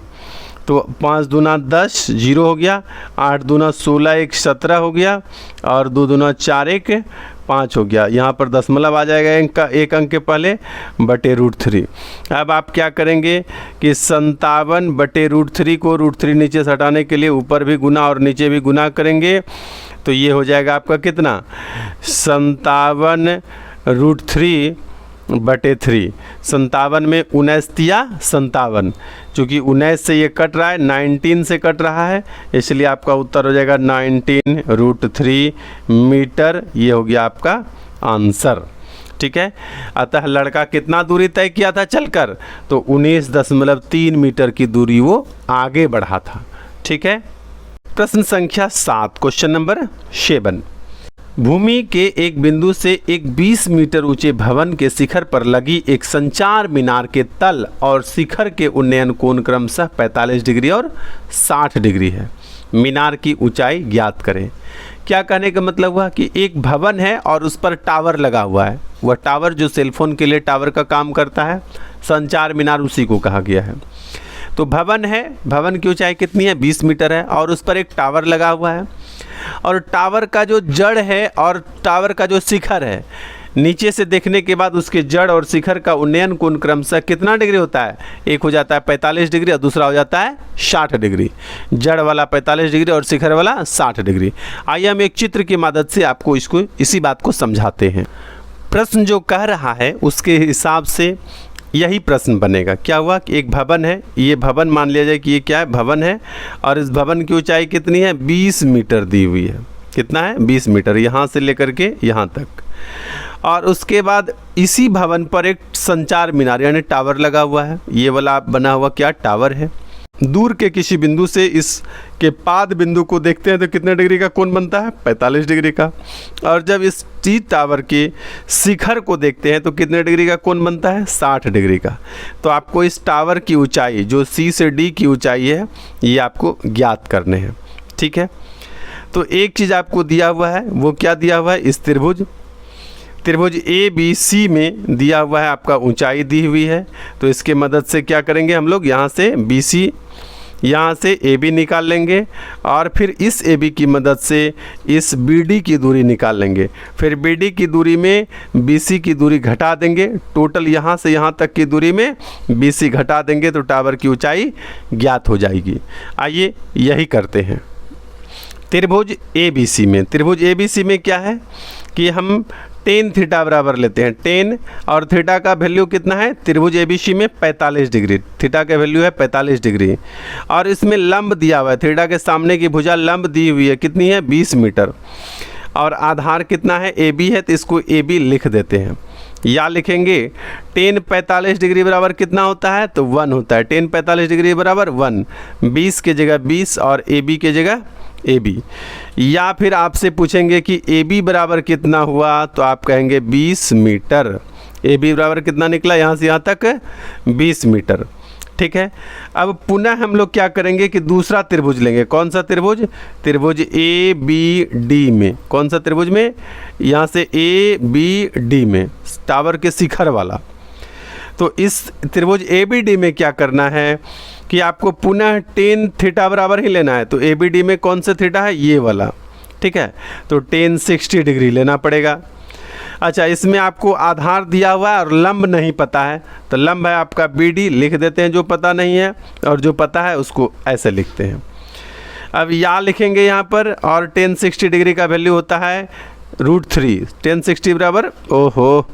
तो 5 दूना 10 0 हो गया, 8 दूना 16 1 17 हो गया और 2 दूना 4 1 5 हो गया। यहाँ पर दशमलव आ जाएगा एक अंक के पहले बटे √3। अब आप क्या करेंगे कि 57/√3 को √3 नीचे से हटाने के लिए ऊपर भी गुना और नीचे भी गुना करेंगे, तो ये हो जाएगा आपका कितना 57√3/3। 57 में 19 तिया 57, चूँकि 19 से ये कट रहा है, 19 से कट रहा है, इसलिए आपका उत्तर हो जाएगा 19√3 मीटर। ये हो गया आपका आंसर। ठीक है, अतः लड़का कितना दूरी तय किया था चलकर, तो 19.3 मीटर की दूरी वो आगे बढ़ा था। ठीक है, प्रश्न संख्या 7, क्वेश्चन नंबर 7। भूमि के एक बिंदु से एक 20 मीटर ऊंचे भवन के शिखर पर लगी एक संचार मीनार के तल और शिखर के उन्नयन कोण क्रमशः 45 डिग्री और 60 डिग्री है। मीनार की ऊंचाई ज्ञात करें। क्या कहने का मतलब हुआ कि एक भवन है और उस पर टावर लगा हुआ है, वह टावर जो सेलफोन के लिए टावर का काम करता है, संचार मीनार उसी को कहा गया है। तो भवन है, भवन की ऊंचाई कितनी है 20 मीटर है और उस पर एक टावर लगा हुआ है, और टावर का जो जड़ है और टावर का जो शिखर है, नीचे से देखने के बाद उसके जड़ और शिखर का उन्नयन कोण क्रमशः कितना डिग्री होता है, एक हो जाता है 45 डिग्री और दूसरा हो जाता है 60 डिग्री। जड़ वाला 45 डिग्री और शिखर वाला 60 डिग्री। आइए हम एक चित्र की मदद से आपको इसी बात को समझाते हैं। प्रश्न जो कह रहा है उसके हिसाब से यही प्रश्न बनेगा। क्या हुआ कि एक भवन है, ये भवन मान लिया जाए कि ये क्या है, भवन है, और इस भवन की ऊंचाई कितनी है 20 मीटर दी हुई है। कितना है 20 मीटर, यहाँ से लेकर के यहाँ तक। और उसके बाद इसी भवन पर एक संचार मीनार यानी टावर लगा हुआ है। ये वाला बना हुआ क्या टावर है। दूर के किसी बिंदु से इसके पाद बिंदु को देखते हैं तो कितने डिग्री का कोण बनता है 45 डिग्री का, और जब इस टी टावर के शिखर को देखते हैं तो कितने डिग्री का कोण बनता है 60 डिग्री का। तो आपको इस टावर की ऊंचाई जो C से D की ऊंचाई है ये आपको ज्ञात करने हैं। ठीक है, तो एक चीज़ आपको दिया हुआ है, वो क्या दिया हुआ है, इस त्रिभुज ABC में दिया हुआ है, आपका ऊंचाई दी हुई है। तो इसके मदद से क्या करेंगे हम लोग, यहाँ से BC, यहाँ से AB निकाल लेंगे और फिर इस AB की मदद से इस BD की दूरी निकाल लेंगे। फिर BD की दूरी में BC की दूरी घटा देंगे, टोटल यहाँ से यहाँ तक की दूरी में BC घटा देंगे तो टावर की ऊंचाई ज्ञात हो जाएगी। आइए यही करते हैं। त्रिभुज ABC में क्या है कि हम tan थीटा बराबर लेते हैं 10, और थीटा का वैल्यू कितना है त्रिभुज ABC में 45 डिग्री, थीटा का वैल्यू है 45 डिग्री, और इसमें लंब दिया हुआ है, थीटा के सामने की भुजा लंब दी हुई है, कितनी है 20 मीटर, और आधार कितना है AB है, तो इसको AB लिख देते हैं। या लिखेंगे tan 45 डिग्री बराबर कितना होता है, तो 1 होता है। tan 45 डिग्री बराबर 1, 20 के जगह 20 और AB के जगह AB। या फिर आपसे पूछेंगे कि AB बराबर कितना हुआ, तो आप कहेंगे 20 मीटर। AB बराबर कितना निकला यहाँ से यहाँ तक 20 मीटर। ठीक है। अब पुनः हम लोग क्या करेंगे कि दूसरा त्रिभुज लेंगे। कौन सा त्रिभुज? त्रिभुज ए बी डी में। कौन सा त्रिभुज में? यहाँ से ए बी डी में, टावर के शिखर वाला। तो इस त्रिभुज ए बी डी में क्या करना है कि आपको पुनः टेन थीटा बराबर ही लेना है। तो ए बी डी में कौन सा थीटा है? ये वाला, ठीक है। तो टेन 60 डिग्री लेना पड़ेगा। अच्छा, इसमें आपको आधार दिया हुआ है और लंब नहीं पता है, तो लंब है आपका बी डी, लिख देते हैं जो पता नहीं है, और जो पता है उसको ऐसे लिखते हैं। अब या लिखेंगे यहाँ पर, और टेन 60 डिग्री का वैल्यू होता है √3। टेन 60 बराबर, ओहो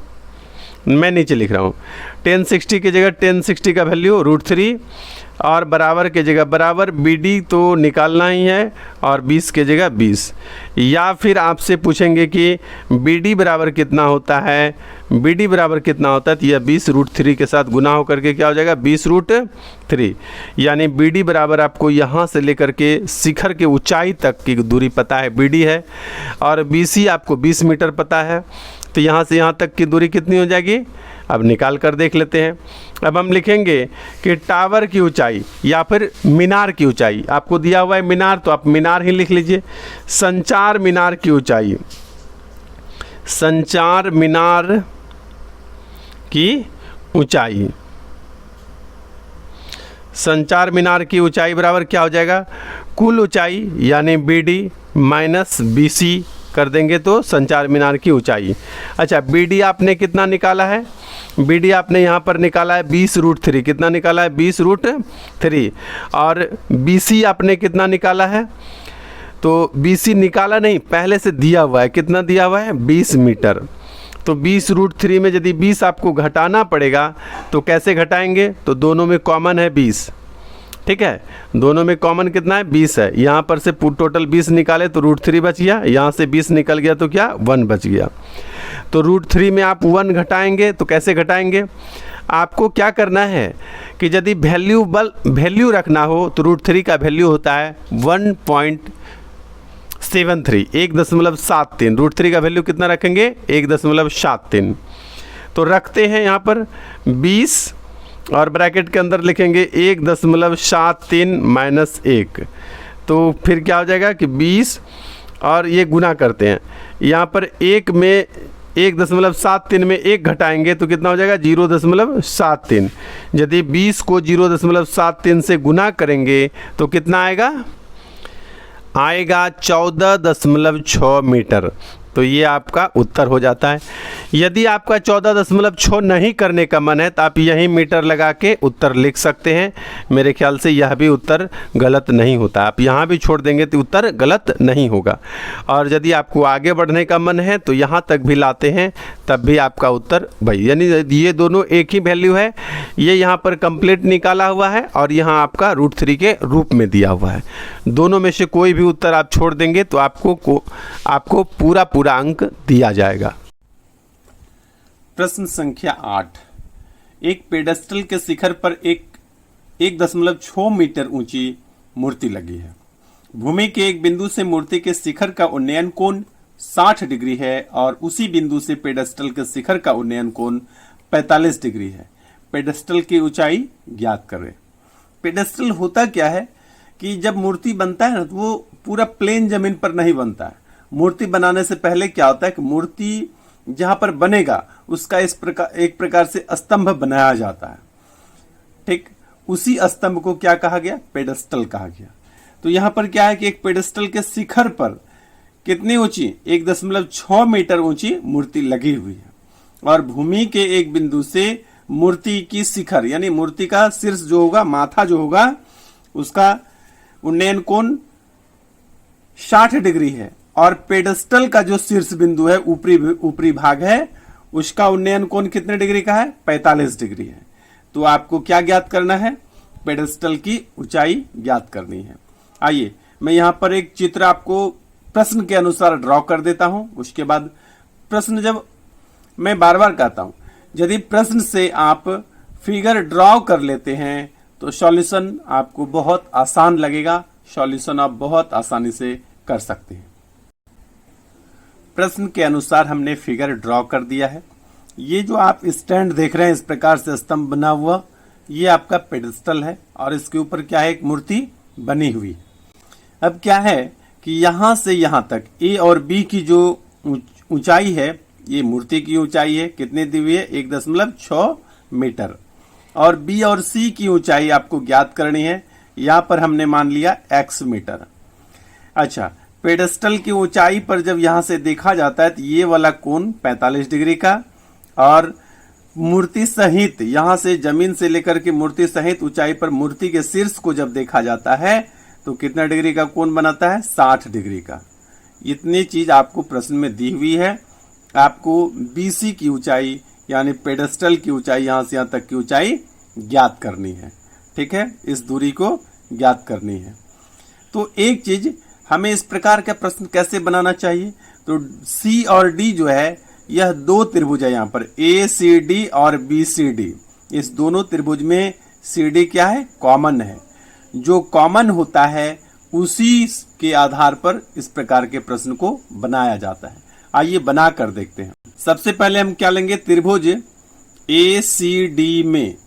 मैं नीचे लिख रहा हूँ, टेन 60 की जगह टेन 60 का वैल्यू √3, और बराबर के जगह बराबर, बी डी तो निकालना ही है, और 20 के जगह 20। या फिर आपसे पूछेंगे कि बी डी बराबर कितना होता है, बी डी बराबर कितना होता है, तो यह 20 √3 के साथ गुना हो करके क्या हो जाएगा? 20 √3। यानी बी डी बराबर आपको यहाँ से लेकर के शिखर के ऊंचाई तक की दूरी पता है, बी डी है, और बी सी आपको 20 मीटर पता है। तो यहाँ से यहाँ तक की दूरी कितनी हो जाएगी? अब निकाल कर देख लेते हैं। अब हम लिखेंगे कि टावर की ऊंचाई या फिर मीनार की ऊंचाई, आपको दिया हुआ है मीनार, तो आप मीनार ही लिख लीजिए। संचार मीनार की ऊंचाई, संचार मीनार की ऊंचाई, संचार मीनार की ऊंचाई बराबर क्या हो जाएगा? कुल ऊंचाई यानी B D minus B C कर देंगे तो संचार मीनार की ऊंचाई। अच्छा, बी डी आपने कितना निकाला है? बी डी आपने यहाँ पर निकाला है 20 √3। कितना निकाला है? 20 √3। और बी सी आपने कितना निकाला है? तो बी सी निकाला नहीं, पहले से दिया हुआ है। कितना दिया हुआ है? 20 मीटर। तो 20 √3 में यदि 20 आपको घटाना पड़ेगा, तो कैसे घटाएंगे? तो दोनों में कॉमन है 20, ठीक है। दोनों में कॉमन कितना है? 20 है। यहाँ पर से टोटल 20 निकाले तो √3 बच गया, यहाँ से 20 निकल गया तो क्या? 1 बच गया। तो √3 में आप 1 घटाएंगे, तो कैसे घटाएंगे? आपको क्या करना है कि यदि वैल्यू रखना हो तो √3 का वैल्यू होता है 1.73, 1.73। √3 का वैल्यू कितना रखेंगे? 1.73। तो रखते हैं यहाँ पर 20, और ब्रैकेट के अंदर लिखेंगे 1.73 माइनस 1। तो फिर क्या हो जाएगा कि 20, और ये गुना करते हैं। यहाँ पर 1.73 में 1 घटाएंगे तो कितना हो जाएगा? 0.73। यदि 20 को 0.73 से गुना करेंगे तो कितना आएगा? आएगा 14.6 मीटर। तो ये आपका उत्तर हो जाता है। यदि आपका 14.6 नहीं करने का मन है तो आप यही मीटर लगा के उत्तर लिख सकते हैं। मेरे ख्याल से यह भी उत्तर गलत नहीं होता। आप यहाँ भी छोड़ देंगे तो उत्तर गलत नहीं होगा। और यदि आपको आगे बढ़ने का मन है तो यहाँ तक भी लाते हैं, तब भी आपका उत्तर वही, यानी ये दोनों एक ही वैल्यू है। ये यहाँ पर कंप्लीट निकाला हुआ है और यहाँ आपका √3 के रूप में दिया हुआ है। दोनों में से कोई भी उत्तर आप छोड़ देंगे तो आपको पूरा अंक दिया जाएगा। प्रश्न संख्या 8। एक पेडेस्टल के शिखर पर 1.6 मीटर ऊंची मूर्ति लगी है। भूमि के एक बिंदु से मूर्ति के शिखर का उन्नयन कोण 60 डिग्री है और उसी बिंदु से पेडेस्टल के शिखर का उन्नयन कोण 45 डिग्री है। पेडेस्टल की ऊंचाई ज्ञात करें। पेडेस्टल होता क्या है कि जब मूर्ति बनता है ना, तो वो पूरा प्लेन जमीन पर नहीं बनता है। मूर्ति बनाने से पहले क्या होता है कि मूर्ति जहां पर बनेगा उसका एक प्रकार से स्तंभ बनाया जाता है, ठीक। उसी स्तंभ को क्या कहा गया? पेडेस्टल कहा गया। तो यहां पर क्या है कि एक पेडेस्टल के शिखर पर कितनी ऊंची? 1.6 मीटर ऊंची मूर्ति लगी हुई है और भूमि के एक बिंदु से मूर्ति की शिखर यानी मूर्ति का शीर्ष जो होगा, माथा जो होगा, उसका उन्नयन कोण 60 डिग्री है और पेडेस्टल का जो शीर्ष बिंदु है, ऊपरी भाग है, उसका उन्नयन कोण कितने डिग्री का है? 45 डिग्री है। तो आपको क्या ज्ञात करना है? पेडेस्टल की ऊंचाई ज्ञात करनी है। आइए मैं यहां पर एक चित्र आपको प्रश्न के अनुसार ड्रॉ कर देता हूं। उसके बाद प्रश्न, जब मैं बार बार कहता हूं, यदि प्रश्न से आप फिगर ड्रॉ कर लेते हैं तो सॉल्यूशन आपको बहुत आसान लगेगा। सॉल्यूशन आप बहुत आसानी से कर सकते हैं। प्रश्न के अनुसार हमने फिगर ड्रॉ कर दिया है। ये जो आप स्टैंड देख रहे हैं, इस प्रकार से स्तंभ बना हुआ, ये आपका पेडेस्टल है और इसके ऊपर क्या है, एक मूर्ति बनी हुई। अब क्या है कि यहां से यहां तक ए और बी की जो ऊंचाई है, ये मूर्ति की ऊंचाई है, कितनी दी हुई है, 1.6 मीटर। और बी और सी की ऊंचाई आपको ज्ञात करनी है, यहां पर हमने मान लिया x मीटर। अच्छा, पेडेस्टल की ऊंचाई पर जब यहां से देखा जाता है तो ये वाला कोण 45 डिग्री का, और मूर्ति सहित यहां से जमीन से लेकर के मूर्ति सहित ऊंचाई पर मूर्ति के शीर्ष को जब देखा जाता है तो कितना डिग्री का कोण बनाता है, 60 डिग्री का। इतनी चीज आपको प्रश्न में दी हुई है। आपको बीसी की ऊंचाई यानी पेडेस्टल की ऊंचाई, यहां से यहां तक की ऊंचाई ज्ञात करनी है। ठीक है, इस दूरी को ज्ञात करनी है। तो एक चीज हमें इस प्रकार का प्रश्न कैसे बनाना चाहिए, तो सी और डी जो है, यह दो त्रिभुज है, यहां पर ए सी डी और बी सी डी। इस दोनों त्रिभुज में सी डी क्या है, कॉमन है। जो कॉमन होता है उसी के आधार पर इस प्रकार के प्रश्न को बनाया जाता है। आइए बना कर देखते हैं। सबसे पहले हम क्या लेंगे, त्रिभुज ए सी डी में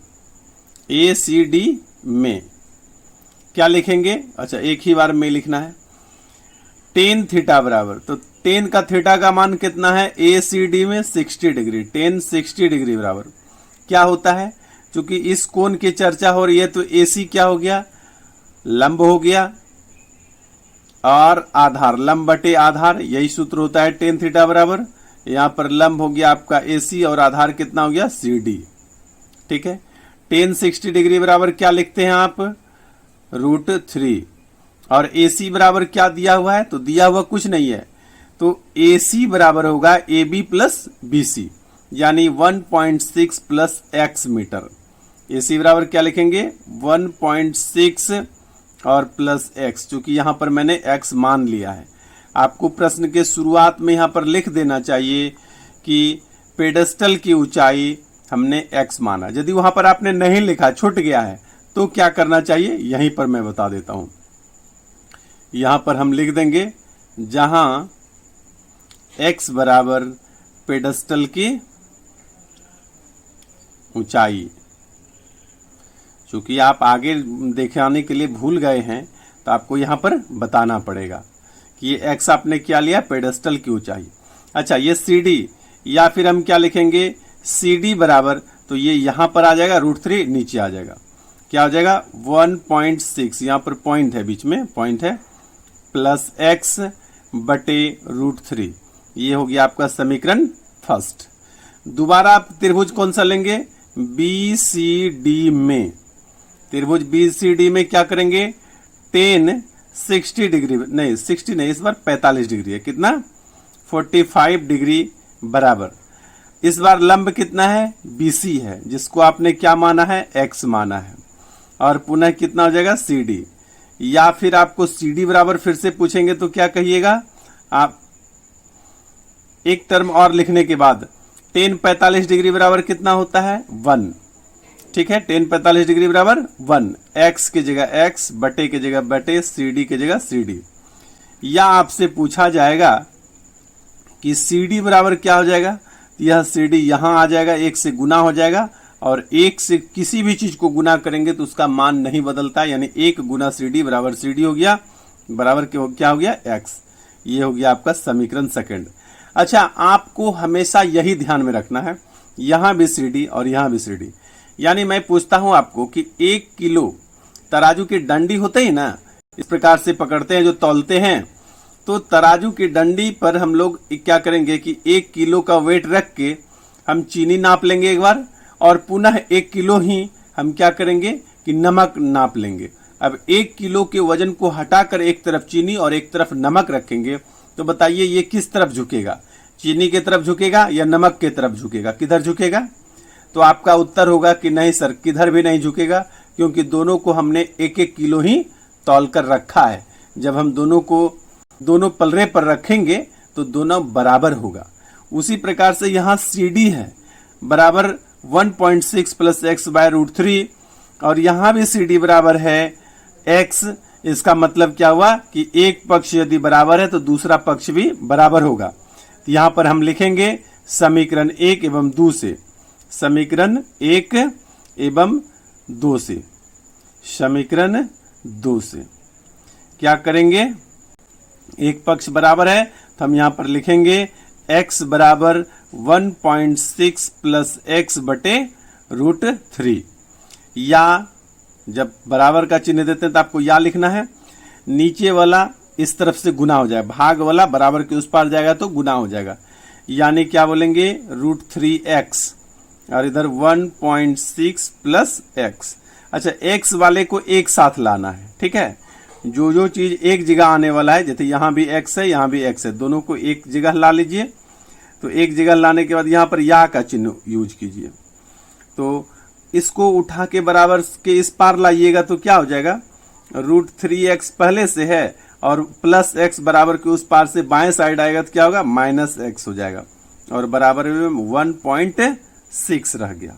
क्या लिखेंगे, अच्छा एक ही बार में लिखना है, टेन थीटा बराबर, तो टेन का थीटा का मान कितना है, ए सी डी में 60 डिग्री, टेन 60 डिग्री बराबर क्या होता है, क्योंकि इस कोण की चर्चा हो रही है तो ए सी क्या हो गया, लंब हो गया, और आधार लंब बटे आधार, यही सूत्र होता है टेन थीटा बराबर। यहां पर लंब हो गया आपका ए सी और आधार कितना हो गया, सी डी। ठीक है, टेन 60 डिग्री बराबर क्या लिखते हैं आप, √3, और ए सी बराबर क्या दिया हुआ है, तो दिया हुआ कुछ नहीं है, तो ए सी बराबर होगा A B plus B C, यानी 1.6 plus x metre. A C बराबर क्या लिखेंगे, 1.6 और प्लस x, चूंकि यहां पर मैंने x मान लिया है। आपको प्रश्न के शुरुआत में यहां पर लिख देना चाहिए कि पेडेस्टल की ऊंचाई हमने x माना। यदि वहां पर आपने नहीं लिखा, छूट गया है, तो क्या करना चाहिए, यहीं पर मैं बता देता हूं। यहां पर हम लिख देंगे जहां x बराबर पेडेस्टल की ऊंचाई। चूंकि आप आगे दिखाने के लिए भूल गए हैं तो आपको यहां पर बताना पड़ेगा कि ये x आपने क्या लिया, पेडेस्टल की ऊंचाई। अच्छा, ये सी डी, या फिर हम क्या लिखेंगे, सी डी बराबर, तो ये यहां पर आ जाएगा √3, नीचे आ जाएगा, क्या हो जाएगा 1.6, यहां पर पॉइंट है, बीच में पॉइंट है, प्लस x बटे √3। ये हो गया आपका समीकरण फर्स्ट। दोबारा आप त्रिभुज कौन सा लेंगे, बी सी डी में, त्रिभुज बी सी डी में क्या करेंगे, टेन 60 डिग्री, नहीं 60 नहीं, इस बार 45 डिग्री है, कितना 45 डिग्री बराबर। इस बार लंब कितना है, BC है, जिसको आपने क्या माना है, x माना है, और पुनः कितना हो जाएगा, CD। या फिर आपको CD बराबर फिर से पूछेंगे तो क्या कहिएगा आप, एक टर्म और लिखने के बाद टेन 45 डिग्री बराबर कितना होता है, 1। ठीक है, टेन 45 डिग्री बराबर 1, x की जगह x, बटे की जगह बटे, CD की जगह CD। या आपसे पूछा जाएगा कि CD बराबर क्या हो जाएगा, यह CD यहां आ जाएगा, 1 से गुना हो जाएगा, और 1 से किसी भी चीज को गुना करेंगे तो उसका मान नहीं बदलता, यानी 1 गुना CD बराबर CD हो गया, बराबर क्या हो गया, x। ये हो गया आपका समीकरण सेकंड। अच्छा, आपको हमेशा यही ध्यान में रखना है, यहां भी CD और यहां भी CD। यानी मैं पूछता हूं आपको कि 1 किलो तराजू की डंडी होते ही ना, इस प्रकार से पकड़ते हैं जो तौलते हैं, तो तराजू की डंडी पर हम लोग क्या करेंगे कि 1 किलो का वेट रख के हम चीनी नाप लेंगे एक बार, और पुनः 1 किलो ही हम क्या करेंगे कि नमक नाप लेंगे। अब 1 किलो के वजन को हटाकर एक तरफ चीनी और एक तरफ नमक रखेंगे, तो बताइए ये किस तरफ झुकेगा, चीनी की तरफ झुकेगा या नमक की तरफ झुकेगा, किधर झुकेगा? तो आपका उत्तर होगा कि नहीं सर, किधर भी नहीं झुकेगा, क्योंकि दोनों को हमने 1-1 किलो ही तौल कर रखा है। जब हम दोनों को दोनों पलरे पर रखेंगे तो दोनों बराबर होगा। उसी प्रकार से यहाँ CD है बराबर 1.6 प्लस x बाय √3, और यहाँ भी CD बराबर है x। इसका मतलब क्या हुआ कि एक पक्ष यदि बराबर है तो दूसरा पक्ष भी बराबर होगा। तो यहाँ पर हम लिखेंगे समीकरण 1 एवं 2 से, समीकरण 1 एवं 2 से, समीकरण 2 से क्या करेंगे, एक पक्ष बराबर है तो हम यहां पर लिखेंगे x बराबर 1.6 प्लस एक्स बटे √3, या जब बराबर का चिन्ह देते हैं तो आपको या लिखना है, नीचे वाला इस तरफ से गुना हो जाएगा, भाग वाला बराबर के उस पार जाएगा तो गुना हो जाएगा, यानी क्या बोलेंगे √3x और इधर 1.6 प्लस एक्स। अच्छा, x वाले को एक साथ लाना है, ठीक है, जो चीज एक जगह आने वाला है, जैसे यहां भी x है यहां भी x है, दोनों को एक जगह ला लीजिए। तो एक जगह लाने के बाद यहां पर या का चिन्ह यूज कीजिए, तो इसको उठा के बराबर के इस पार लाइएगा तो क्या हो जाएगा, √3x पहले से है और प्लस x बराबर के उस पार से बाएं साइड आएगा तो क्या होगा, -x हो जाएगा और बराबर में 1.6 रह गया।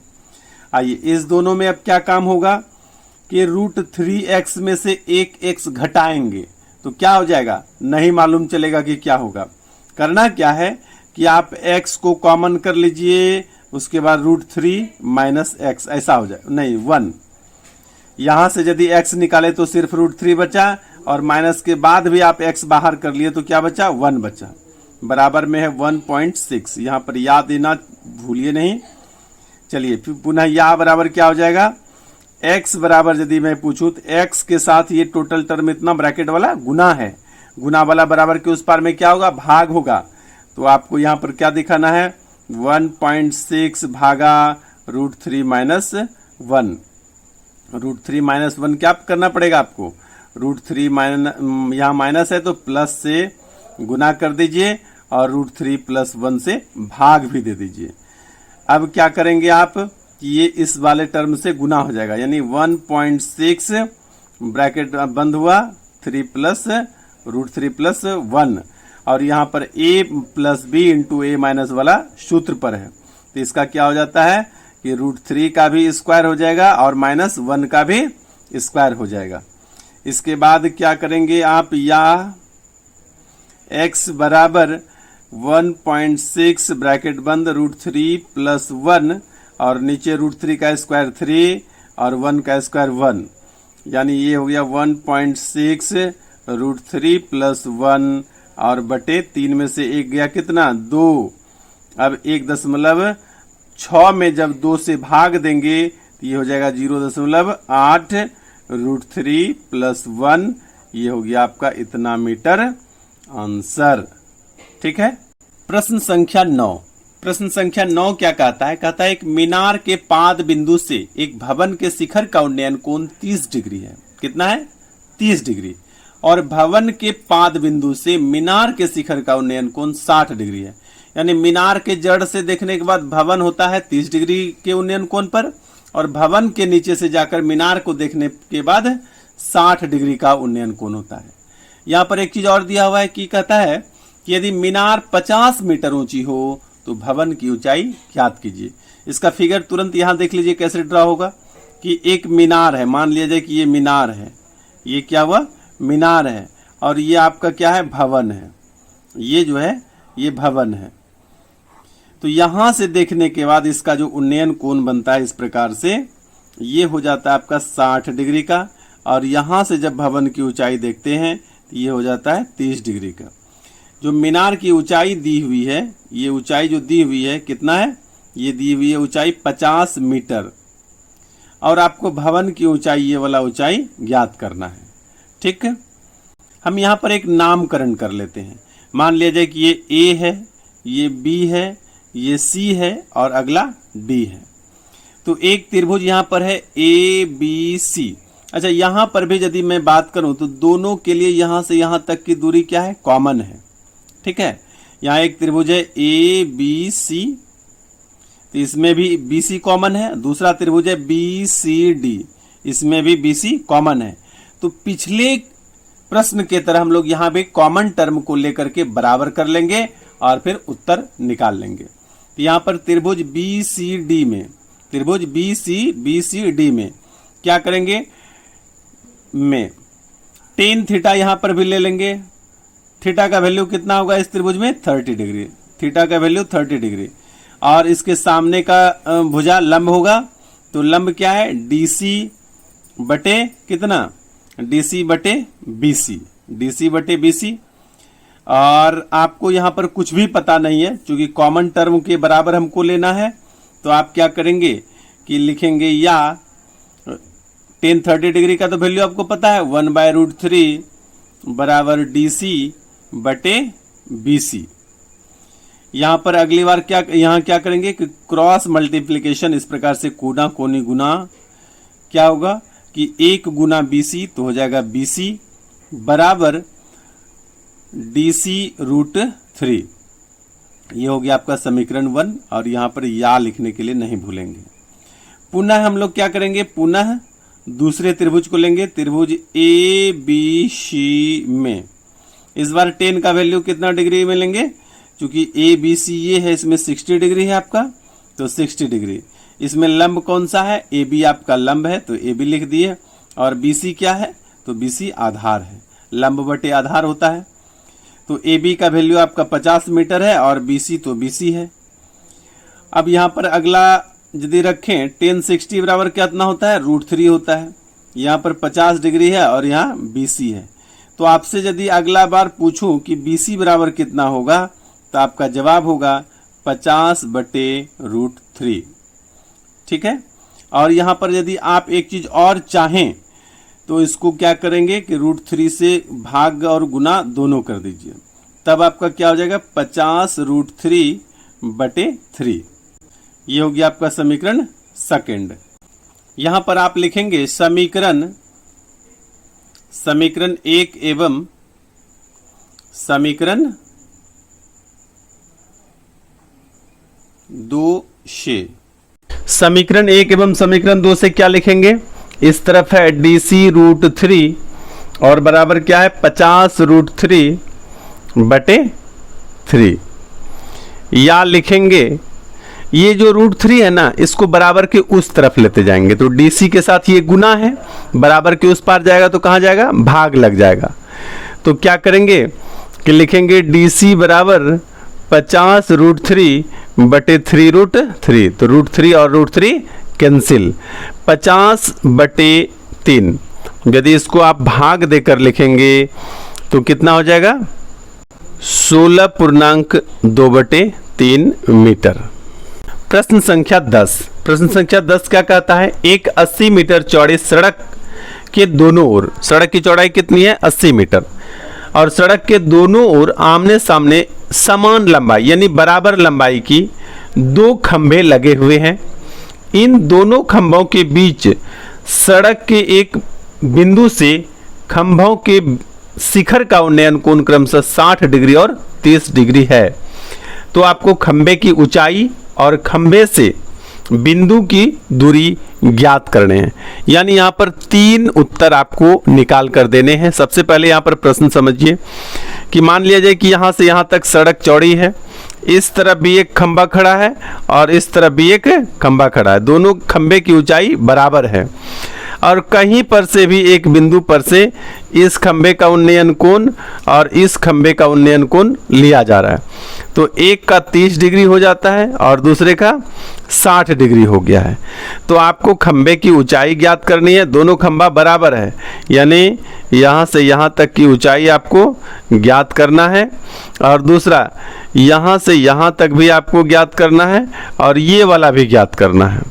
आइए इस दोनों में अब क्या काम होगा कि √3x में से एक x घटाएंगे तो क्या हो जाएगा, नहीं मालूम चलेगा कि क्या होगा। करना क्या है कि आप x को कॉमन कर लीजिए, उसके बाद √3 माइनस x ऐसा हो जाए, नहीं 1, यहां से यदि x निकाले तो सिर्फ √3 बचा और माइनस के बाद भी आप x बाहर कर लिए तो क्या बचा, 1 बचा, बराबर में है 1.6। यहां पर या देना भूलिए नहीं। चलिए फिर पुनः या बराबर क्या हो जाएगा, x बराबर यदि मैं पूछूं तो x के साथ ये टोटल टर्म इतना ब्रैकेट वाला गुना है, गुना वाला बराबर के उस पार में क्या होगा, भाग होगा। तो आपको यहां पर क्या दिखाना है, 1.6 भागा √3 माइनस 1, √3 माइनस 1 क्या करना पड़ेगा आपको, √3 माइनस यहाँ माइनस है तो प्लस से गुना कर दीजिए और √3 प्लस 1 से भाग भी दे दीजिए। अब क्या करेंगे आप, ये इस वाले टर्म से गुना हो जाएगा, यानी 1.6 ब्रैकेट बंद हुआ 3 प्लस √3 प्लस 1 और यहाँ पर a plus B into A minus वाला सूत्र पर है, तो इसका क्या हो जाता है कि √3 का भी स्क्वायर हो जाएगा और -1 का भी स्क्वायर हो जाएगा। इसके बाद क्या करेंगे आप, या x बराबर 1.6 ब्रैकेट बंद √3 प्लस 1 और नीचे √3 का स्क्वायर 3 और 1 का स्क्वायर 1, यानी ये हो गया 1.6 √3 प्लस 1 और बटे 3 में से 1 गया कितना, 2। अब 1.6 में जब 2 से भाग देंगे तो ये हो जाएगा 0.8 √3 प्लस 1, ये हो गया आपका इतना मीटर आंसर। ठीक है। प्रश्न संख्या 9। प्रश्न संख्या 9 क्या कहता है, कहता है एक मीनार के पाद बिंदु से एक भवन के शिखर का उन्नयन कोण 30 डिग्री है। कितना है, 30 डिग्री। और भवन के पाद बिंदु से मीनार के शिखर का उन्नयन कोण 60 डिग्री है। यानी मीनार के जड़ से देखने के बाद भवन होता है 30 डिग्री के उन्नयन कोण पर, और भवन के नीचे से जाकर मीनार को देखने के बाद 60 डिग्री का उन्नयन कोण होता है। यहाँ पर एक चीज और दिया हुआ है कि कहता है कि यदि मीनार 50 मीटर ऊंची हो तो भवन की ऊंचाई ज्ञात कीजिए। इसका फिगर तुरंत यहाँ देख लीजिए कैसे ड्रा होगा कि एक मीनार है, मान लिया जाए कि ये मीनार है, ये क्या हुआ, मीनार है, और ये आपका क्या है, भवन है, ये जो है ये भवन है। तो यहां से देखने के बाद इसका जो उन्नयन कोण बनता है इस प्रकार से, ये हो जाता है आपका 60 डिग्री का, और यहां से जब भवन की ऊंचाई देखते हैं तो ये हो जाता है 30 डिग्री का। जो मीनार की ऊंचाई दी हुई है, ये ऊंचाई जो दी हुई है कितना है, ये दी हुई है ऊंचाई 50 मीटर, और आपको भवन की ऊंचाई ये वाला ऊंचाई ज्ञात करना है। ठीक है, हम यहाँ पर एक नामकरण कर लेते हैं। मान लिया जाए कि ये ए है, ये बी है, ये सी है और अगला डी है। तो एक त्रिभुज यहाँ पर है ए बी सी। अच्छा, यहाँ पर भी यदि मैं बात करूं तो दोनों के लिए यहाँ से यहाँ तक की दूरी क्या है, कॉमन है। ठीक है, यहाँ एक त्रिभुज है ए बी सी, तो इसमें भी बी सी कॉमन है। दूसरा त्रिभुज है बी सी डी, इसमें भी बी सी कॉमन है। तो पिछले प्रश्न के तरह हम लोग यहाँ भी कॉमन टर्म को लेकर के बराबर कर लेंगे और फिर उत्तर निकाल लेंगे। तो यहाँ पर त्रिभुज बी सी डी में, त्रिभुज बी सी डी में क्या करेंगे, में टेन थीटा यहाँ पर भी ले लेंगे। थीटा का वैल्यू कितना होगा इस त्रिभुज में, 30 डिग्री। थीटा का वैल्यू 30 डिग्री, और इसके सामने का भुजा लंब होगा तो लंब क्या है, DC बटे कितना, DC बटे BC, DC बटे BC। और आपको यहां पर कुछ भी पता नहीं है, क्योंकि कॉमन टर्म के बराबर हमको लेना है, तो आप क्या करेंगे कि लिखेंगे या tan 30 डिग्री का तो वैल्यू आपको पता है 1/√3 बराबर DC बटे BC। यहां पर अगली बार यहां क्या करेंगे कि क्रॉस मल्टीप्लिकेशन, इस प्रकार से कोना कोनी गुना क्या होगा कि 1 गुना BC तो हो जाएगा BC बराबर DC√3। ये हो गया आपका समीकरण 1, और यहां पर या लिखने के लिए नहीं भूलेंगे। पुनः हम लोग क्या करेंगे, पुनः दूसरे त्रिभुज को लेंगे, त्रिभुज ABC में इस बार tan का वैल्यू कितना डिग्री में लेंगे, क्योंकि ABC ये है, इसमें 60 डिग्री है आपका, तो 60 डिग्री। इसमें लंब कौन सा है, AB आपका लंब है, तो AB लिख दिए, और BC क्या है, तो BC आधार है, लंब बटे आधार होता है। तो AB का वैल्यू आपका 50 मीटर है, और BC तो BC है। अब यहाँ पर अगला यदि रखें, tan 60 बराबर कितना होता है, √3 होता है। यहाँ पर 50 डिग्री है और यहाँ BC है। तो आपसे यदि अगला बार पूछूं कि BC बराबर कितना होगा, तो आपका जवाब होगा 50 बटे √3। ठीक है। और यहाँ पर यदि आप एक चीज और चाहें तो इसको क्या करेंगे कि √3 से भाग और गुना दोनों कर दीजिए, तब आपका क्या हो जाएगा 50√3 बटे 3। ये हो गया आपका समीकरण सेकंड। यहां पर आप लिखेंगे समीकरण 1 एवं समीकरण 2 से। समीकरण 1 एवं समीकरण 2 से क्या लिखेंगे, इस तरफ है DC√3 और बराबर क्या है 50√3 बटे 3। या लिखेंगे ये जो √3 है ना, इसको बराबर के उस तरफ लेते जाएंगे, तो DC के साथ ये गुना है, बराबर के उस पार जाएगा तो कहाँ जाएगा, भाग लग जाएगा। तो क्या करेंगे कि लिखेंगे DC बराबर 50√3 बटे 3√3, तो √3 और √3 कैंसिल, 50 बटे 3। यदि इसको आप भाग देकर लिखेंगे तो कितना हो जाएगा 16.2 बटे 3 मीटर। प्रश्न संख्या 10। प्रश्न संख्या 10 क्या कहता है, एक 80 मीटर चौड़ी सड़क के दोनों ओर, सड़क की चौड़ाई कितनी है 80 मीटर, और सड़क के दोनों ओर आमने सामने समान लंबाई यानी बराबर लंबाई की 2 खंभे लगे हुए हैं। इन दोनों खंभों के बीच सड़क के एक बिंदु से खंभों के शिखर का उन्नयन कोण क्रमशः 60 डिग्री और 30 डिग्री है। तो आपको खंभे की ऊंचाई और खंभे से बिंदु की दूरी ज्ञात करने हैं। यानी यहाँ पर 3 उत्तर आपको निकाल कर देने हैं। सबसे पहले यहाँ पर प्रश्न समझिए कि मान लिया जाए कि यहाँ से यहाँ तक सड़क चौड़ी है, इस तरफ भी एक खंभा खड़ा है और इस तरफ भी एक खंभा खड़ा है, दोनों खंभे की ऊंचाई बराबर है, और कहीं पर से भी एक बिंदु पर से इस खंभे का उन्नयन कोण और इस खंभे का उन्नयन कोण लिया जा रहा है। तो एक का 30 डिग्री हो जाता है और दूसरे का 60 डिग्री हो गया है। तो आपको खंभे की ऊंचाई ज्ञात करनी है, दोनों खंभा बराबर है, यानी यहाँ से यहाँ तक की ऊंचाई आपको ज्ञात करना है, और दूसरा यहाँ से यहाँ तक भी आपको ज्ञात करना है, और ये वाला भी ज्ञात करना है,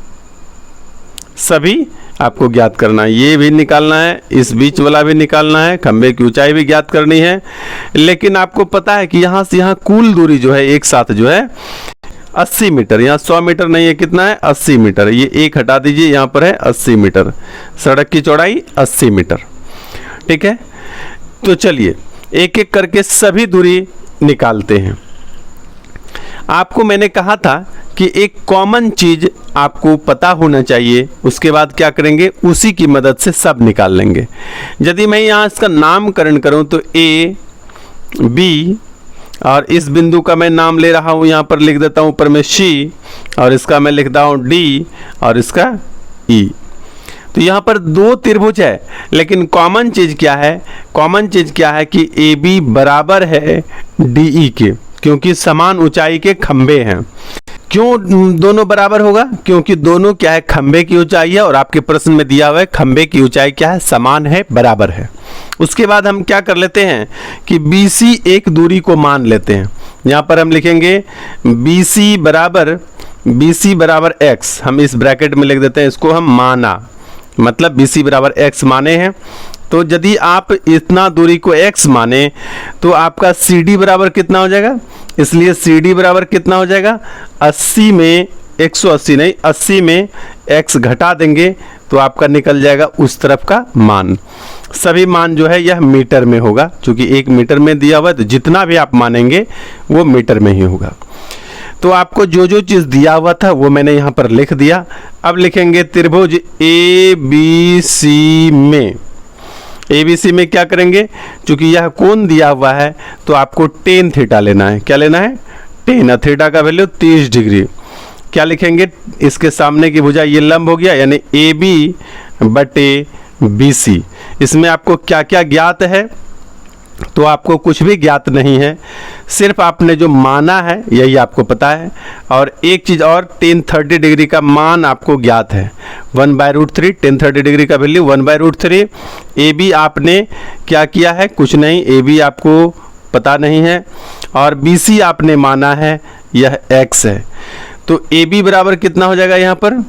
सभी आपको ज्ञात करना है। ये भी निकालना है, इस बीच वाला भी निकालना है, खंभे की ऊंचाई भी ज्ञात करनी है। लेकिन आपको पता है कि यहाँ से यहाँ कुल दूरी जो है एक साथ जो है 80 मीटर, यहाँ 100 मीटर नहीं है, कितना है 80 मीटर। ये एक हटा दीजिए, यहाँ पर है 80 मीटर, सड़क की चौड़ाई 80 मीटर। ठीक है, तो चलिए एक एक करके सभी दूरी निकालते हैं। आपको मैंने कहा था कि एक कॉमन चीज आपको पता होना चाहिए, उसके बाद क्या करेंगे उसी की मदद से सब निकाल लेंगे। यदि मैं यहाँ इसका नामकरण करूँ तो A, B, और इस बिंदु का मैं नाम ले रहा हूँ, यहाँ पर लिख देता हूँ ऊपर में C, और इसका मैं लिखता हूँ D, और इसका E। तो यहाँ पर 2 त्रिभुज है, लेकिन कॉमन चीज क्या है, कॉमन चीज क्या है कि AB बराबर है DE के, क्योंकि समान ऊंचाई के खंभे हैं। क्यों दोनों बराबर होगा? क्योंकि दोनों क्या है, खंबे की ऊंचाई है और आपके प्रश्न में दिया हुआ है खंबे की ऊंचाई क्या है, समान है, बराबर है। उसके बाद हम क्या कर लेते हैं कि BC एक दूरी को मान लेते हैं। यहाँ पर हम लिखेंगे BC बराबर x, हम इस ब्रैकेट में लिख देते हैं, इसको हम माना, मतलब BC बराबर x माने हैं। तो यदि आप इतना दूरी को x माने तो आपका CD बराबर कितना हो जाएगा, इसलिए CD बराबर कितना हो जाएगा, 80 में 180 नहीं 80 में x घटा देंगे तो आपका निकल जाएगा उस तरफ का मान। सभी मान जो है यह मीटर में होगा, क्योंकि 1 मीटर में दिया हुआ है तो जितना भी आप मानेंगे वो मीटर में ही होगा। तो आपको जो जो चीज़ दिया हुआ था वो मैंने यहाँ पर लिख दिया। अब लिखेंगे त्रिभुज ABC में क्या करेंगे, क्योंकि यह कोण दिया हुआ है तो आपको tan थीटा लेना है। क्या लेना है, tan, थीटा का वैल्यू 30 डिग्री। क्या लिखेंगे, इसके सामने की भुजा ये लंब हो गया, यानी AB बटे BC। इसमें आपको क्या क्या ज्ञात है, तो आपको कुछ भी ज्ञात नहीं है, सिर्फ आपने जो माना है यही आपको पता है। और एक चीज़ और, tan 30 डिग्री का मान आपको ज्ञात है 1/√3, tan 30 डिग्री का वैल्यू 1/√3। AB आपने क्या किया है, कुछ नहीं, AB आपको पता नहीं है, और BC आपने माना है यह x है। तो AB बराबर कितना हो जाएगा यहाँ पर,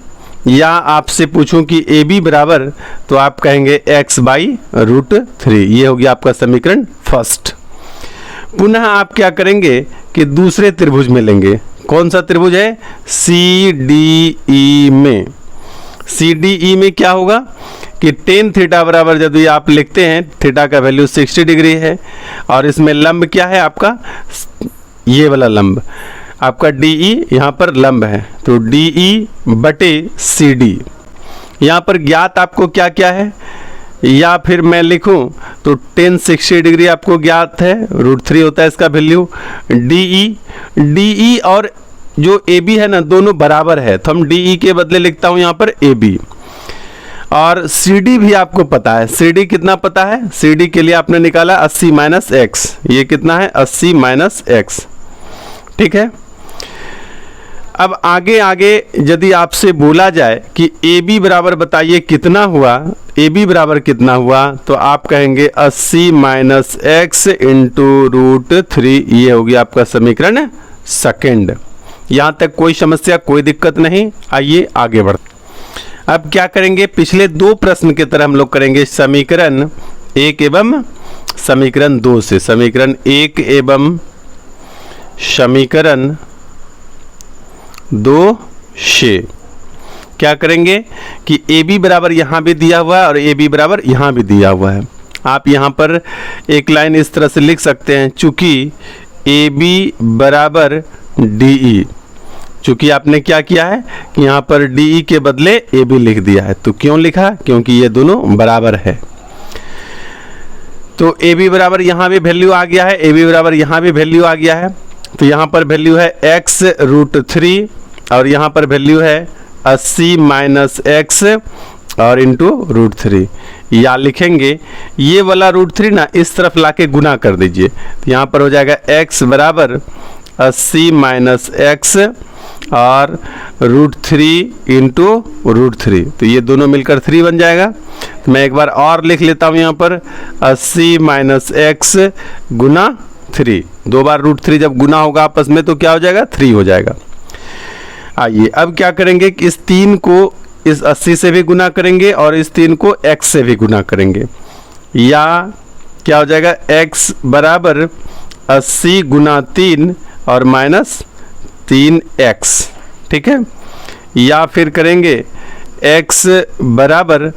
या आपसे पूछूं कि AB बराबर, तो आप कहेंगे x/√3। ये हो गया आपका समीकरण फर्स्ट। पुनः आप क्या करेंगे कि दूसरे त्रिभुज में लेंगे। कौन सा त्रिभुज है, CDE में। CDE में क्या होगा कि tan थीटा बराबर, यदि आप लिखते हैं थीटा का वैल्यू 60 डिग्री है, और इसमें लंब क्या है आपका, ये वाला लंब आपका DE यहाँ पर लंब है, तो DE बटे CD। यहाँ पर ज्ञात आपको क्या क्या है, या फिर मैं लिखूं तो tan 60 डिग्री आपको ज्ञात है, √3 होता है इसका वैल्यू। DE और जो AB है ना, दोनों बराबर है, तो हम DE के बदले लिखता हूँ यहाँ पर AB। और CD भी आपको पता है, CD कितना पता है, CD के लिए आपने निकाला 80 - x, ये कितना है 80 - x, ठीक है। अब आगे यदि आपसे बोला जाए कि AB बराबर बताइए कितना हुआ, AB बराबर कितना हुआ, तो आप कहेंगे 80 - x × √3। ये हो गया आपका समीकरण सेकंड। यहाँ तक कोई समस्या, कोई दिक्कत नहीं। आइए आगे बढ़ते। अब क्या करेंगे, पिछले दो प्रश्न की तरह हम लोग करेंगे समीकरण 1 एवं समीकरण 2 से। समीकरण 1 एवं समीकरण 2 से क्या करेंगे कि AB बराबर यहाँ भी दिया हुआ है और AB बराबर यहाँ भी दिया हुआ है। आप यहाँ पर एक लाइन इस तरह से लिख सकते हैं, चूँकि AB बराबर DE, चूँकि आपने क्या किया है कि यहाँ पर DE के बदले AB लिख दिया है। तो क्यों लिखा, क्योंकि ये दोनों बराबर है। तो AB बराबर यहाँ भी वैल्यू आ गया है, AB बराबर यहाँ भी वैल्यू आ गया है। तो यहाँ पर वैल्यू है x√3 और यहाँ पर वैल्यू है 80 - x और इंटू √3। या लिखेंगे ये वाला √3 ना इस तरफ लाके गुना कर दीजिए, तो यहाँ पर हो जाएगा x बराबर 80 - x और √3 इंटू √3। तो ये दोनों मिलकर 3 बन जाएगा। तो मैं एक बार और लिख लेता हूँ यहाँ पर 80 - x गुना 3। दो बार √3 जब गुना होगा आपस में तो क्या हो जाएगा, 3 हो जाएगा। आइए अब क्या करेंगे कि इस 3 को इस 80 से भी गुना करेंगे और इस 3 को x से भी गुना करेंगे। या क्या हो जाएगा, x बराबर 80 गुना 3 और माइनस 3x, ठीक है। या फिर करेंगे x बराबर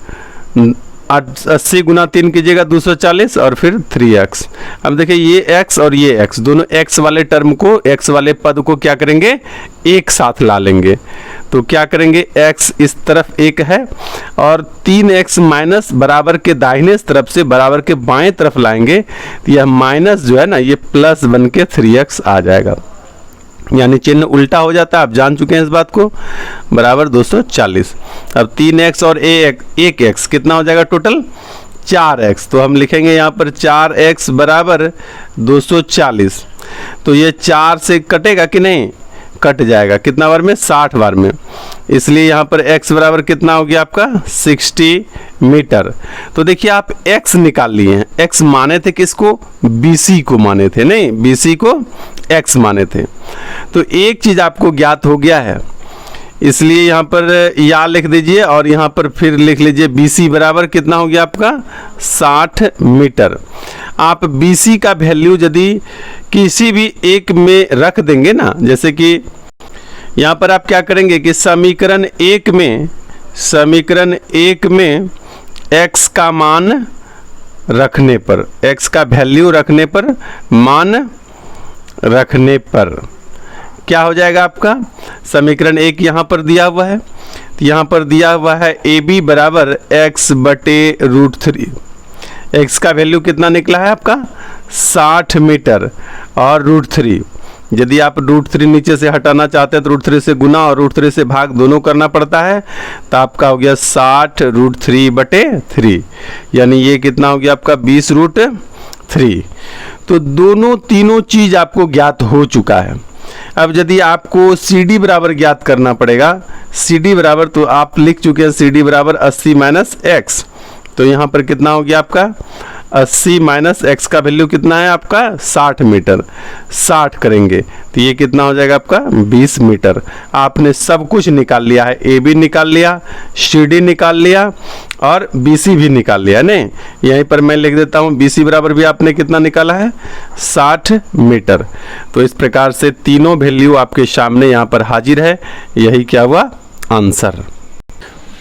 80 गुना 3 कीजिएगा 240 और फिर 3x। अब देखिए ये x और ये x, दोनों x वाले टर्म को, x वाले पद को क्या करेंगे, एक साथ ला लेंगे। तो क्या करेंगे, x इस तरफ एक है और 3x माइनस बराबर के दाहिने तरफ से बराबर के बाएं तरफ लाएंगे, तो यह माइनस जो है ना ये प्लस बन के 3x आ जाएगा, यानी चिन्ह उल्टा हो जाता है। आप जान चुके हैं इस बात को। बराबर 240। अब 3x और 1x कितना हो जाएगा, टोटल 4x। तो हम लिखेंगे यहाँ पर 4x बराबर 240। तो ये 4 से कटेगा कि नहीं, कट जाएगा, कितना बार में, 60 बार में। इसलिए यहाँ पर x बराबर कितना हो गया आपका, 60 मीटर। तो देखिए आप x निकाल लिए हैं, x माने थे किसको, BC को माने थे, नहीं BC को x माने थे। तो एक चीज आपको ज्ञात हो गया है, इसलिए यहाँ पर या लिख दीजिए और यहाँ पर फिर लिख लीजिए BC बराबर कितना हो गया आपका, 60 मीटर। आप BC का वैल्यू यदि किसी भी एक में रख देंगे ना, जैसे कि यहाँ पर आप क्या करेंगे कि समीकरण एक में x का मान रखने पर, x का वैल्यू रखने पर, मान रखने पर क्या हो जाएगा आपका, समीकरण एक यहाँ पर दिया हुआ है, तो यहाँ पर दिया हुआ है AB बराबर x/√3। x का वैल्यू कितना निकला है आपका, 60 मीटर और √3। यदि आप √3 नीचे से हटाना चाहते हैं तो √3 से गुना और √3 से भाग दोनों करना पड़ता है, तो आपका हो गया 60 √3/3, यानी ये कितना हो गया आपका 20√3। तो दोनों तीनों चीज आपको ज्ञात हो चुका है। अब यदि आपको CD बराबर ज्ञात करना पड़ेगा, CD बराबर तो आप लिख चुके हैं, CD बराबर 80 माइनस x। तो यहाँ पर कितना हो गया आपका, 80 माइनस x का वैल्यू कितना है आपका, 60 मीटर। 60 करेंगे तो ये कितना हो जाएगा आपका, 20 मीटर। आपने सब कुछ निकाल लिया है, AB निकाल लिया, CD निकाल लिया और BC भी निकाल लिया। नहीं, यहीं पर मैं लिख देता हूँ BC बराबर भी आपने कितना निकाला है, 60 मीटर। तो इस प्रकार से तीनों वैल्यू आपके सामने यहाँ पर हाजिर है। यही क्या हुआ, आंसर।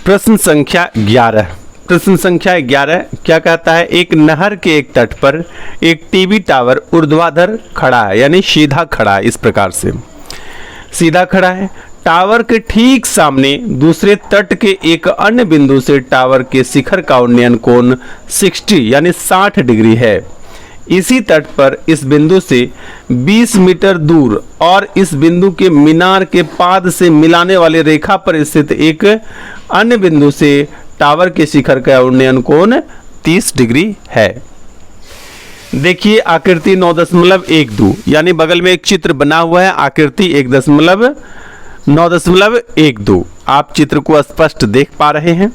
प्रश्न संख्या 11। प्रश्न संख्या 11 क्या कहता है, एक नहर के एक तट पर एक टीवी टावर ऊर्ध्वाधर खड़ा है, यानी सीधा खड़ा है। इस प्रकार से सीधा खड़ा है। टावर के ठीक सामने दूसरे तट के एक अन्य बिंदु से टावर के शिखर का उन्नयन कोण 60 यानी 60 डिग्री है। इसी तट पर इस बिंदु से 20 मीटर दूर और इस बिंदु के मीनार के पाद से मिलाने वाली रेखा पर स्थित एक अन्य बिंदु से टावर के शिखर का उन्नयन कोण 30 डिग्री है। देखिए आकृति 9.12 यानी बगल में एक चित्र बना हुआ है, आकृति 1.9.12। आप चित्र को स्पष्ट देख पा रहे हैं।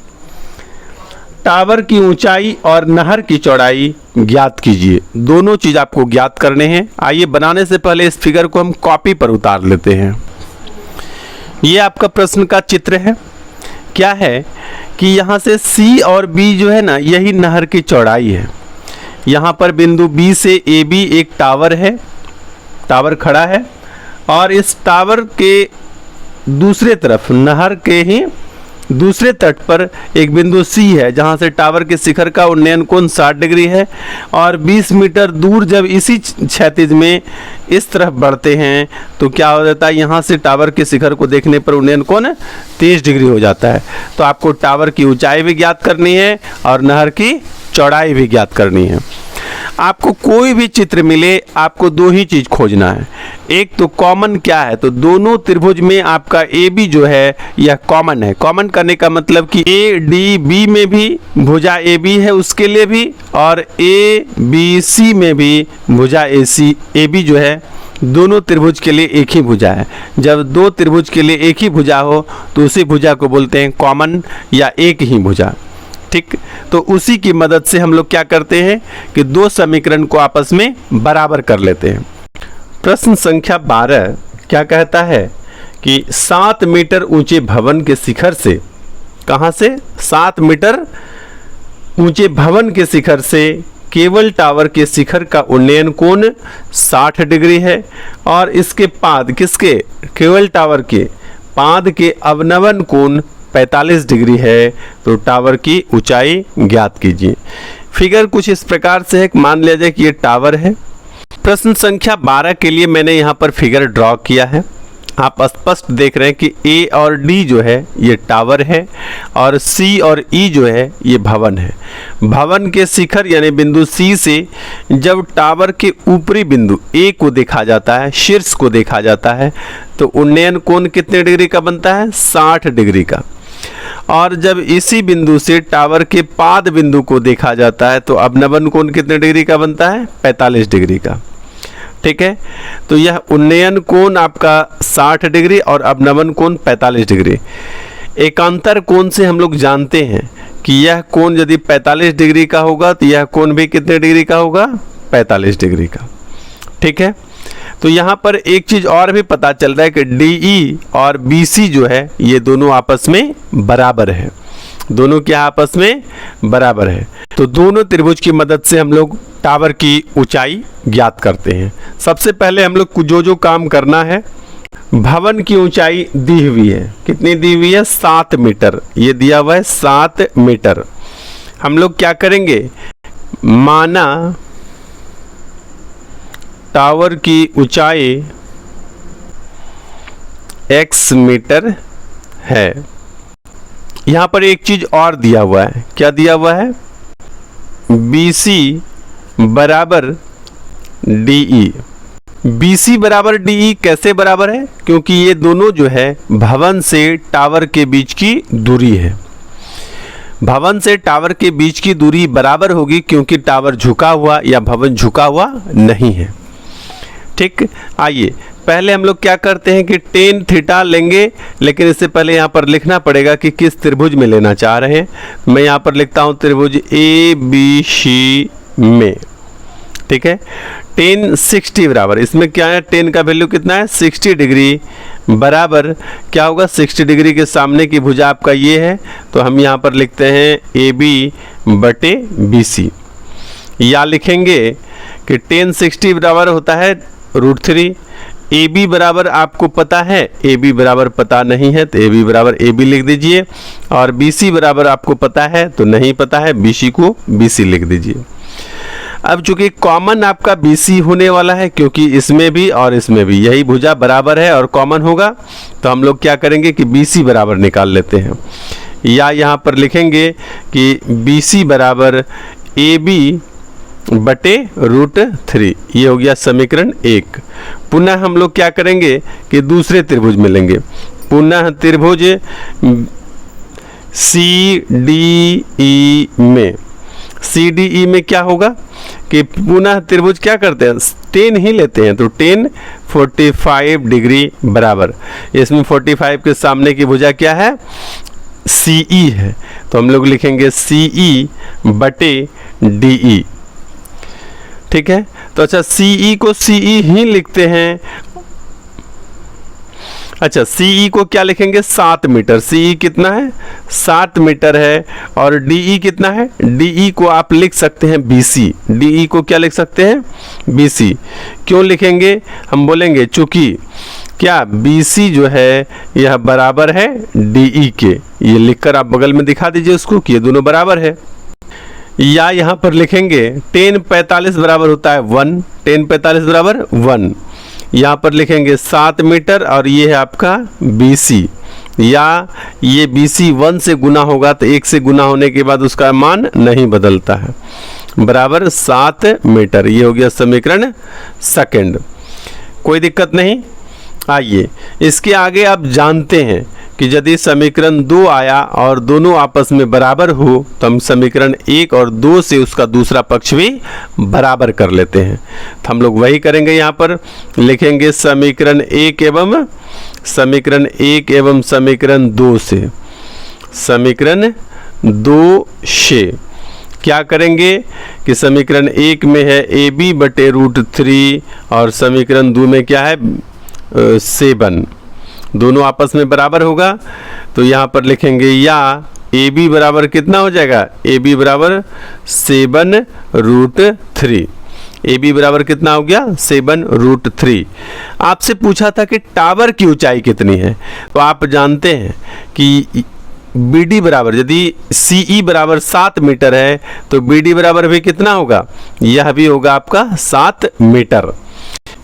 टावर की ऊंचाई और नहर की चौड़ाई ज्ञात कीजिए। दोनों चीज आपको ज्ञात करने हैं। आइए बनाने से पहले इस फिगर को हम कॉपी पर उतार लेते हैं। ये आपका प्रश्न का चित्र है। क्या है कि यहाँ से C और B जो है ना, यही नहर की चौड़ाई है। यहाँ पर बिंदु B से AB एक टावर है, टावर खड़ा है और इस टावर के दूसरे तरफ नहर के ही दूसरे तट पर एक बिंदु C है, जहाँ से टावर के शिखर का उन्नयन कोण 60 डिग्री है। और 20 मीटर दूर जब इसी क्षैतिज में इस तरफ बढ़ते हैं तो क्या हो जाता है, यहाँ से टावर के शिखर को देखने पर उन्नयन कोण 30 डिग्री हो जाता है। तो आपको टावर की ऊंचाई भी ज्ञात करनी है और नहर की चौड़ाई भी ज्ञात करनी है। आपको कोई भी चित्र मिले, आपको दो ही चीज खोजना है। एक तो कॉमन क्या है, तो दोनों त्रिभुज में आपका AB जो है यह कॉमन है। कॉमन करने का मतलब कि ADB में भी भुजा AB है उसके लिए भी, और ABC में भी भुजा AB जो है, दोनों त्रिभुज के लिए एक ही भुजा है। जब दो त्रिभुज के लिए एक ही भुजा हो तो उसी भुजा को बोलते हैं कॉमन या एक ही भुजा। ठीक, तो उसी की मदद से हम लोग क्या करते हैं कि दो समीकरण को आपस में बराबर कर लेते हैं। प्रश्न संख्या 12 क्या कहता है कि 7 मीटर ऊंचे भवन के शिखर से, कहां से, 7 मीटर ऊंचे भवन के शिखर से केवल टावर के शिखर का उन्नयन कोण 60 डिग्री है और इसके पाद, किसके, केवल टावर के पाद के अवनमन कोण 45 डिग्री है। तो टावर की ऊंचाई ज्ञात कीजिए। फिगर कुछ इस प्रकार से है, मान लिया जाए कि ये टावर है। प्रश्न संख्या 12 के लिए मैंने यहाँ पर फिगर ड्रॉ किया है। आप स्पष्ट देख रहे हैं कि A और D जो है ये टावर है और C और E जो है ये भवन है। भवन के शिखर यानी बिंदु C से जब टावर के ऊपरी बिंदु A को देखा जाता है, शीर्ष को देखा जाता है, तो उन्नयन कोण कितने डिग्री का बनता है, 60 डिग्री का। और जब इसी बिंदु से टावर के पाद बिंदु को देखा जाता है तो अवनमन कोण कितने डिग्री का बनता है, 45 डिग्री का। ठीक है। तो यह उन्नयन कोण आपका 60 डिग्री और अवनमन कोण 45 डिग्री। एकांतर कोण से हम लोग जानते हैं कि यह कोण यदि 45 डिग्री का होगा तो यह कोण भी कितने डिग्री का होगा, 45 डिग्री का, ठीक है। तो यहाँ पर एक चीज़ और भी पता चल रहा है कि DE और BC जो है ये दोनों आपस में बराबर है, दोनों क्या आपस में बराबर है। तो दोनों त्रिभुज की मदद से हम लोग टावर की ऊंचाई ज्ञात करते हैं। सबसे पहले हम लोग को जो काम करना है, भवन की ऊंचाई दी हुई है, कितनी दी हुई है, 7 मीटर, ये दिया हुआ है 7 मीटर। हम लोग क्या करेंगे, माना टावर की ऊंचाई x मीटर है। यहां पर एक चीज और दिया हुआ है, क्या दिया हुआ है, BC बराबर DE। BC बराबर DE कैसे बराबर है, क्योंकि ये दोनों जो है भवन से टावर के बीच की दूरी है। भवन से टावर के बीच की दूरी बराबर होगी क्योंकि टावर झुका हुआ या भवन झुका हुआ नहीं है, ठीक। आइए पहले हम लोग क्या करते हैं कि tan थीटा लेंगे, लेकिन इससे पहले यहाँ पर लिखना पड़ेगा कि किस त्रिभुज में लेना चाह रहे हैं। मैं यहाँ पर लिखता हूँ त्रिभुज ABC में, ठीक है। tan 60 बराबर, इसमें क्या है, tan का वैल्यू कितना है, 60 डिग्री बराबर क्या होगा, 60 डिग्री के सामने की भुजा आपका ये है, तो हम यहाँ पर लिखते हैं AB बटे BC। या लिखेंगे कि tan 60 बराबर होता है √3। AB बराबर आपको पता है, AB बराबर पता नहीं है तो AB बराबर AB लिख दीजिए, और BC बराबर आपको पता है तो नहीं पता है, BC को BC लिख दीजिए। अब चूंकि कॉमन आपका BC होने वाला है, क्योंकि इसमें भी और इसमें भी यही भुजा बराबर है और कॉमन होगा, तो हम लोग क्या करेंगे कि BC बराबर निकाल लेते हैं। या यहाँ पर लिखेंगे कि BC बराबर AB बटे √3, ये हो गया समीकरण 1। पुनः हम लोग क्या करेंगे कि दूसरे त्रिभुज में लेंगे, पुनः त्रिभुज CDE में। CDE में क्या होगा कि पुनः त्रिभुज क्या करते हैं, tan ही लेते हैं, तो tan 45 डिग्री बराबर, इसमें 45 के सामने की भुजा क्या है, CE है, तो हम लोग लिखेंगे CE बटे DE, ठीक है। तो अच्छा CE को CE ही लिखते हैं, अच्छा CE को क्या लिखेंगे, 7 मीटर, CE कितना है, 7 मीटर है, और DE कितना है, DE को आप लिख सकते हैं BC, DE को क्या लिख सकते हैं, BC। क्यों लिखेंगे, हम बोलेंगे चूंकि क्या BC जो है यह बराबर है DE के, ये लिखकर आप बगल में दिखा दीजिए उसको कि ये दोनों बराबर है। या यहाँ पर लिखेंगे tan 45 बराबर होता है 1, tan 45 बराबर 1, यहाँ पर लिखेंगे 7 मीटर और ये है आपका BC, या ये BC 1 से गुना होगा तो 1 से गुना होने के बाद उसका मान नहीं बदलता है, बराबर 7 मीटर। ये हो गया समीकरण 2, कोई दिक्कत नहीं। आइए इसके आगे आप जानते हैं कि यदि समीकरण 2 आया और दोनों आपस में बराबर हो तो हम समीकरण 1 और 2 से उसका दूसरा पक्ष भी बराबर कर लेते हैं। तो हम लोग वही करेंगे, यहाँ पर लिखेंगे समीकरण 1 एवं समीकरण 2 से, समीकरण 2 से क्या करेंगे कि समीकरण 1 में है AB बटे √3 और समीकरण 2 में क्या है 7, दोनों आपस में बराबर होगा, तो यहाँ पर लिखेंगे या AB बराबर कितना हो जाएगा, AB बराबर 7√3, AB बराबर कितना हो गया 7√3। आपसे पूछा था कि टावर की ऊंचाई कितनी है, तो आप जानते हैं कि BD बराबर, यदि CE बराबर 7 मीटर है तो BD बराबर भी कितना होगा, यह भी होगा आपका 7 मीटर।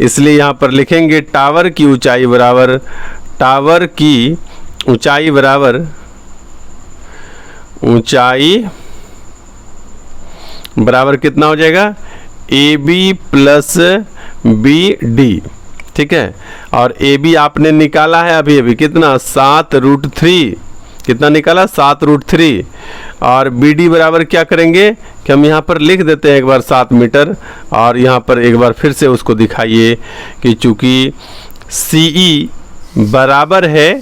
इसलिए यहाँ पर लिखेंगे टावर की ऊंचाई बराबर, टावर की ऊंचाई बराबर, ऊंचाई बराबर कितना हो जाएगा AB प्लस BD, ठीक है। और AB आपने निकाला है अभी अभी कितना 7√3, कितना निकाला 7√3। और BD बराबर क्या करेंगे कि हम यहाँ पर लिख देते हैं एक बार 7 मीटर, और यहाँ पर एक बार फिर से उसको दिखाइए कि चूँकि CE बराबर है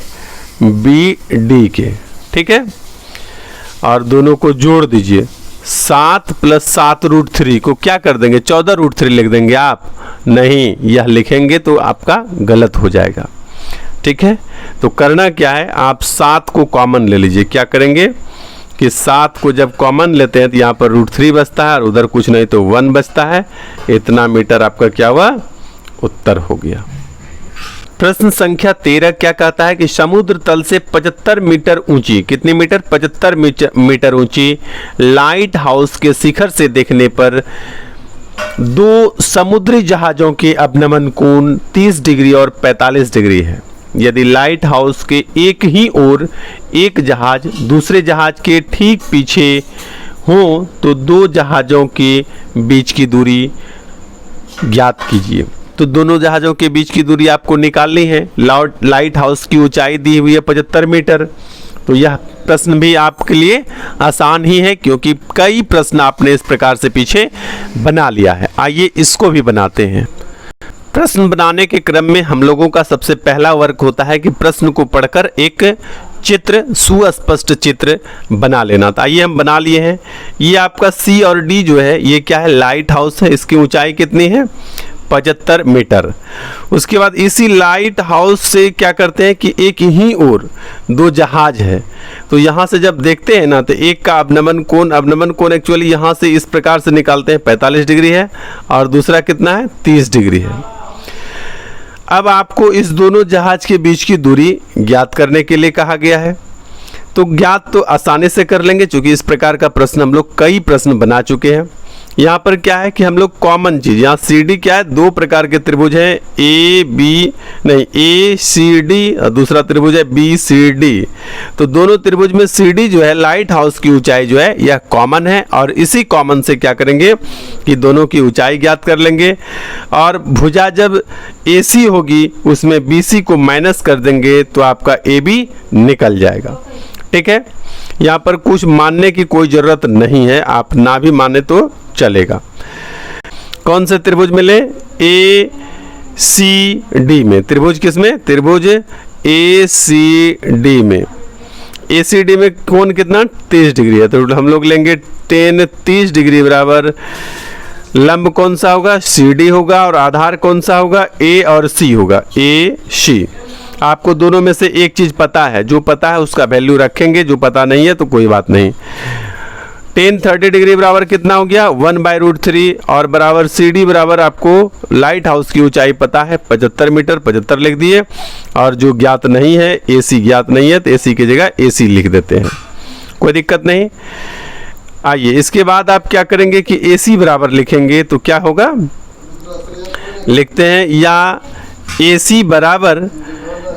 BD के, ठीक है। और दोनों को जोड़ दीजिए, 7 + 7√3 को क्या कर देंगे 14√3 लिख देंगे आप, नहीं यह लिखेंगे तो आपका गलत हो जाएगा, ठीक है। तो करना क्या है, आप 7 को कॉमन ले लीजिए। क्या करेंगे कि 7 को जब कॉमन लेते हैं तो यहाँ पर √3 बचता है और उधर कुछ नहीं तो 1 बचता है। इतना मीटर आपका क्या हुआ, उत्तर हो गया। प्रश्न संख्या 13 क्या कहता है कि समुद्र तल से 75 मीटर ऊंची, कितनी मीटर 75 मीटर ऊंची लाइट हाउस के शिखर से देखने पर 2 समुद्री जहाज़ों के अवनमन कोण 30 डिग्री और 45 डिग्री है। यदि लाइट हाउस के एक ही ओर एक जहाज दूसरे जहाज के ठीक पीछे हो तो 2 जहाज़ों के बीच की दूरी ज्ञात कीजिए। तो दोनों जहाज़ों के बीच की दूरी आपको निकालनी है। लाइट हाउस की ऊंचाई दी हुई है 75 मीटर। तो यह प्रश्न भी आपके लिए आसान ही है, क्योंकि कई प्रश्न आपने इस प्रकार से पीछे बना लिया है। आइए इसको भी बनाते हैं। प्रश्न बनाने के क्रम में हम लोगों का सबसे पहला वर्क होता है कि प्रश्न को पढ़कर एक चित्र, सुस्पष्ट चित्र बना लेना। तो आइए हम बना लिए हैं। ये आपका C और D जो है ये क्या है, लाइट हाउस है। इसकी ऊंचाई कितनी है 75 मीटर। उसके बाद इसी लाइट हाउस से क्या करते हैं कि एक ही ओर 2 जहाज है। तो यहाँ से जब देखते हैं ना तो एक का अवनमन कोण एक्चुअली यहाँ से इस प्रकार से निकालते हैं 45 डिग्री है और दूसरा कितना है 30 डिग्री है। अब आपको इस दोनों जहाज के बीच की दूरी ज्ञात करने के लिए कहा गया है। तो ज्ञात तो आसानी से कर लेंगे, क्योंकि इस प्रकार का प्रश्न हम लोग कई प्रश्न बना चुके हैं। यहाँ पर क्या है कि हम लोग कॉमन चीज, यहाँ CD क्या है, 2 प्रकार के त्रिभुज हैं, ACD और दूसरा त्रिभुज है BCD। तो दोनों त्रिभुज में CD जो है लाइट हाउस की ऊंचाई जो है यह कॉमन है, और इसी कॉमन से क्या करेंगे कि दोनों की ऊंचाई ज्ञात कर लेंगे। और भुजा जब AC होगी उसमें BC को माइनस कर देंगे तो आपका AB निकल जाएगा, ठीक है। यहाँ पर कुछ मानने की कोई ज़रूरत नहीं है, आप ना भी माने तो चलेगा। कौन से त्रिभुज मिले, ACD में। त्रिभुज किसमें, त्रिभुज ACD में। ACD में कोण कितना 30 डिग्री है, तो हम लोग लेंगे 10 30 डिग्री बराबर लंब कौन सा होगा, CD होगा, और आधार कौन सा होगा, A और C होगा, AC। आपको दोनों में से एक चीज पता है, जो पता है उसका वैल्यू रखेंगे, जो पता नहीं है तो कोई बात नहीं। 10 30 डिग्री बराबर कितना हो गया 1/√3, और बराबर CD बराबर आपको लाइट हाउस की ऊंचाई पता है 75 मीटर, 75 लिख दिए। और जो ज्ञात नहीं है AC ज्ञात नहीं है तो AC की जगह AC लिख देते हैं, कोई दिक्कत नहीं। आइए इसके बाद आप क्या करेंगे कि AC बराबर लिखेंगे तो क्या होगा, लिखते हैं या AC बराबर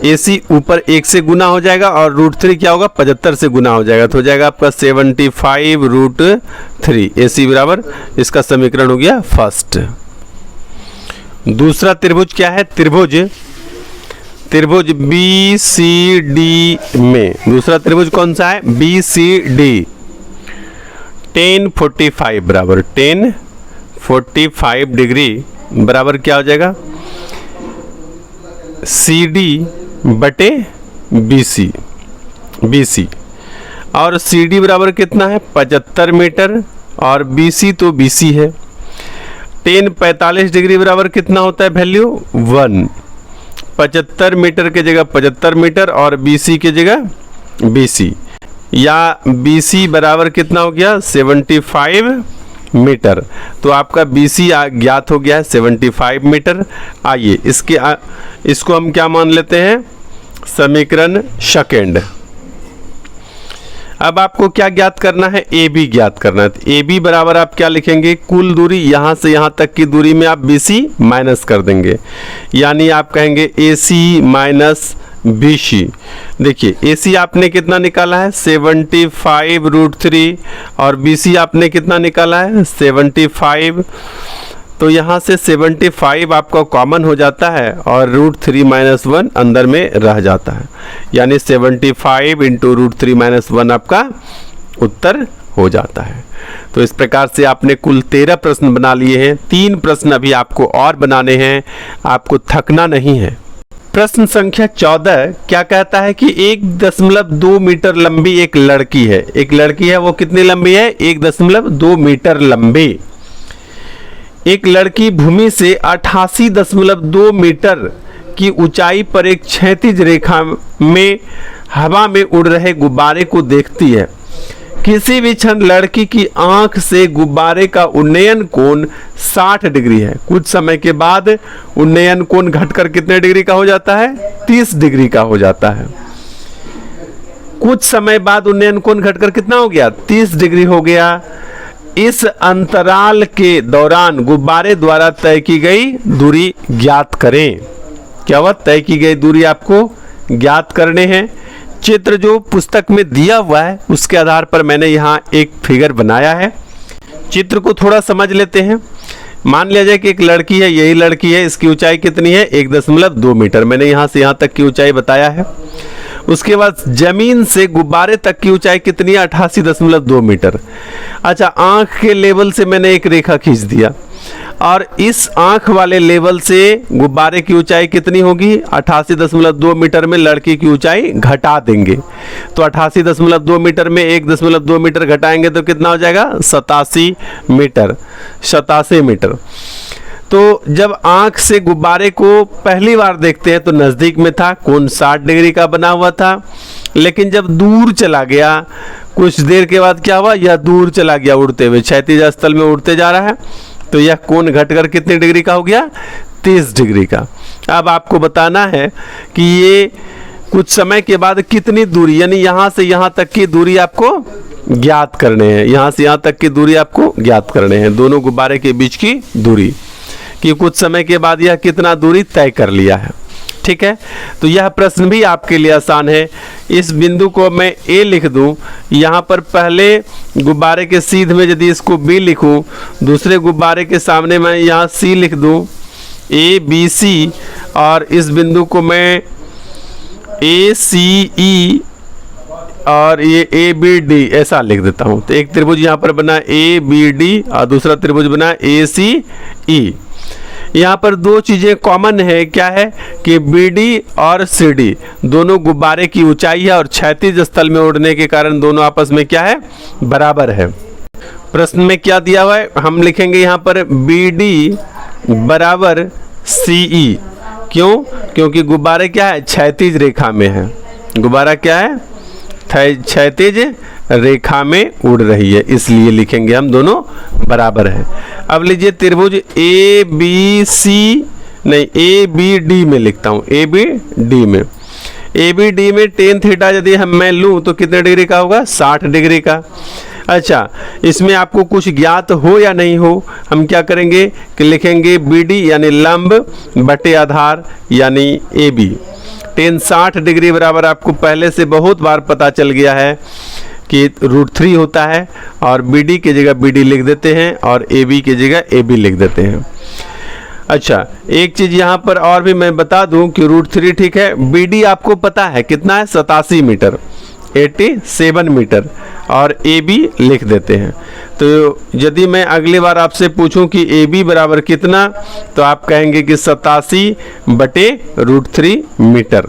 AC ऊपर 1 से गुना हो जाएगा और √3 क्या होगा 75 से गुना हो जाएगा, तो हो जाएगा आपका 75√3। AC बराबर, इसका समीकरण हो गया फर्स्ट। दूसरा त्रिभुज क्या है, त्रिभुज BCD में। दूसरा त्रिभुज कौन सा है, BCD। 10 45 बराबर 10 45 डिग्री बराबर क्या हो जाएगा CD बटे BC। और CD बराबर कितना है 75 मीटर, और BC तो BC है। 10 45 डिग्री बराबर कितना होता है वैल्यू 1। 75 मीटर के जगह 75 मीटर और BC के जगह BC, या BC बराबर कितना हो गया 75 मीटर। तो आपका BC ज्ञात हो गया है 75 मीटर। आइए इसको हम क्या मान लेते हैं, समीकरण सेकेंड। अब आपको क्या ज्ञात करना है, AB ज्ञात करना है। तो AB बराबर आप क्या लिखेंगे, कुल दूरी यहाँ से यहाँ तक की दूरी में आप BC माइनस कर देंगे, यानी आप कहेंगे AC माइनस BC। देखिए AC आपने कितना निकाला है 75√3 और BC आपने कितना निकाला है 75। तो यहाँ से 75 आपका कॉमन हो जाता है और √3 - 1 अंदर में रह जाता है, यानी 75 × √3 - 1 आपका उत्तर हो जाता है। तो इस प्रकार से आपने कुल 13 प्रश्न बना लिए हैं। 3 प्रश्न अभी आपको और बनाने हैं, आपको थकना नहीं है। प्रश्न संख्या 14 क्या कहता है कि 1.2 मीटर लंबी एक लड़की है। एक लड़की है, वो कितनी लंबी है? 1.2 मीटर लंबी। एक लड़की भूमि से 88.2 मीटर की ऊंचाई पर एक क्षैतिज रेखा में हवा में उड़ रहे गुब्बारे को देखती है। किसी भी क्षण लड़की की आंख से गुब्बारे का उन्नयन कोण 60 डिग्री है। कुछ समय के बाद उन्नयन कोण घटकर कितने डिग्री का हो जाता है? 30 डिग्री का हो जाता है। कुछ समय बाद उन्नयन कोण घटकर कितना हो गया? 30 डिग्री हो गया। इस अंतराल के दौरान गुब्बारे द्वारा तय की गई दूरी ज्ञात करें। क्या हुआ? तय की गई दूरी आपको ज्ञात करने हैं। चित्र जो पुस्तक में दिया हुआ है उसके आधार पर मैंने यहाँ एक फिगर बनाया है। चित्र को थोड़ा समझ लेते हैं। मान लिया जाए कि एक लड़की है, यही लड़की है, इसकी ऊंचाई कितनी है? 1.2 मीटर। मैंने यहाँ से यहाँ तक की ऊंचाई बताया है। उसके बाद जमीन से गुब्बारे तक की ऊंचाई कितनी है? 88.2 मीटर। अच्छा, आंख के लेवल से मैंने एक रेखा खींच दिया और इस आंख वाले लेवल से गुब्बारे की ऊंचाई कितनी होगी? 88.2 मीटर में लड़की की ऊंचाई घटा देंगे। तो 88.2 मीटर में 1.2 मीटर घटाएंगे तो कितना हो जाएगा? 87 मीटर। 87 मीटर। तो जब आंख से गुब्बारे को पहली बार देखते हैं तो नज़दीक में था, कोण 60 डिग्री का बना हुआ था। लेकिन जब दूर चला गया, कुछ देर के बाद क्या हुआ? यह दूर चला गया उड़ते हुए, क्षैतिज स्थल में उड़ते जा रहा है। तो यह कोण घटकर कितने डिग्री का हो गया? 30 डिग्री का। अब आपको बताना है कि ये कुछ समय के बाद कितनी दूरी, यानी यहाँ से यहाँ तक की दूरी आपको ज्ञात करने हैं। यहाँ से यहाँ तक की दूरी आपको ज्ञात करने हैं, दोनों गुब्बारे के बीच की दूरी, कि कुछ समय के बाद यह कितना दूरी तय कर लिया है। ठीक है, तो यह प्रश्न भी आपके लिए आसान है। इस बिंदु को मैं ए लिख दूं, यहाँ पर पहले गुब्बारे के सीध में यदि इसको बी लिखूं, दूसरे गुब्बारे के सामने मैं यहाँ सी लिख दूं, ए बी सी, और इस बिंदु को मैं ए सी ई और ये ए बी डी ऐसा लिख देता हूँ। तो एक त्रिभुज यहाँ पर बना ए बी डी और दूसरा त्रिभुज बना ए सी ई। यहाँ पर दो चीज़ें कॉमन है, क्या है कि BD और CD दोनों गुब्बारे की ऊंचाई है और क्षैतिज स्थल में उड़ने के कारण दोनों आपस में क्या है? बराबर है। प्रश्न में क्या दिया हुआ है? हम लिखेंगे यहाँ पर BD बराबर CE। क्यों? क्योंकि गुब्बारे क्या है? क्षैतिज रेखा में है। गुब्बारा क्या है? क्षैतिज रेखा में उड़ रही है, इसलिए लिखेंगे हम दोनों बराबर है। अब लीजिए त्रिभुज ए बी सी, नहीं ए बी डी में लिखता हूँ, ए बी डी में। ए बी डी में टेन थीटा यदि हम मैं लूँ तो कितने डिग्री का होगा? 60 डिग्री का। अच्छा, इसमें आपको कुछ ज्ञात हो या नहीं हो, हम क्या करेंगे कि लिखेंगे बी डी यानी लंब बटे आधार यानी ए बी। टेन 60 डिग्री बराबर आपको पहले से बहुत बार पता चल गया है कि √3 होता है, और BD की जगह BD लिख देते हैं और AB की जगह AB लिख देते हैं। अच्छा, एक चीज़ यहाँ पर और भी मैं बता दूं कि √3 ठीक है। BD आपको पता है कितना है? 87 मीटर, 87 मीटर, और AB लिख देते हैं। तो यदि मैं अगली बार आपसे पूछूं कि AB बराबर कितना, तो आप कहेंगे कि 87 बटे √3 मीटर।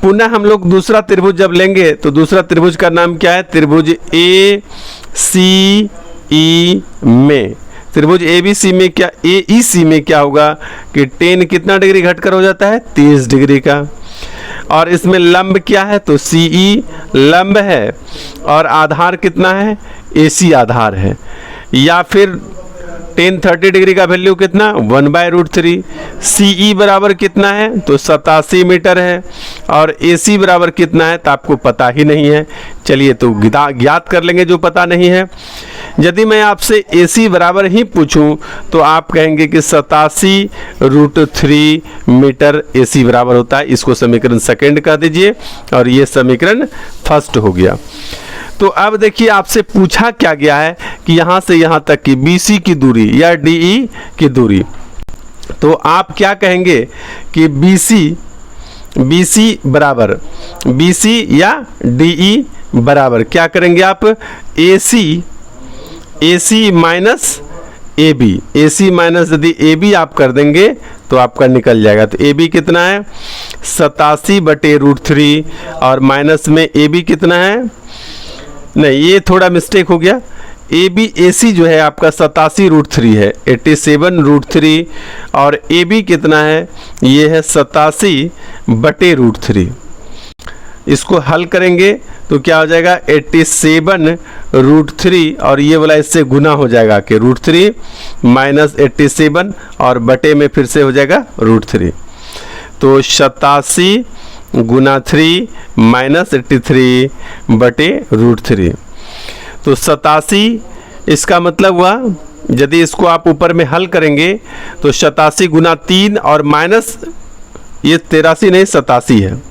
पुनः हम लोग दूसरा त्रिभुज जब लेंगे तो दूसरा त्रिभुज का नाम क्या है? त्रिभुज ए सी ई में। त्रिभुज ए बी सी में क्या, ए ई सी में क्या होगा कि टेन कितना डिग्री घटकर हो जाता है? 30 डिग्री का। और इसमें लंब क्या है? तो सी ई लंब है, और आधार कितना है? ए सी आधार है। या फिर टेन 30 डिग्री का वैल्यू कितना? 1/√3। CE बराबर कितना है? तो 87 मीटर है। और AC बराबर कितना है? तो आपको पता ही नहीं है। चलिए तो ज्ञात कर लेंगे जो पता नहीं है। यदि मैं आपसे AC बराबर ही पूछूं तो आप कहेंगे कि 87√3 मीटर AC बराबर होता है। इसको समीकरण सेकंड कह दीजिए और ये समीकरण फर्स्ट हो गया। तो अब देखिए आपसे पूछा क्या गया है कि यहाँ से यहाँ तक की BC की दूरी या DE की दूरी, तो आप क्या कहेंगे कि BC बराबर BC या DE बराबर क्या करेंगे आप AC माइनस AC माइनस यदि AB आप कर देंगे तो आपका निकल जाएगा। तो AB कितना है 87/√3 और माइनस में AB कितना है, नहीं ये थोड़ा मिस्टेक हो गया, AC जो है आपका 87√3 है, 87√3 और AB कितना है, ये है 87/√3। इसको हल करेंगे तो क्या हो जाएगा 87√3 और ये वाला इससे गुना हो जाएगा कि √3 माइनस 87 और बटे में फिर से हो जाएगा √3। तो 87 गुना 3 माइनस 83/√3। तो 87 इसका मतलब हुआ, यदि इसको आप ऊपर में हल करेंगे तो 87 गुना 3 और माइनस ये 83 नहीं 87 है,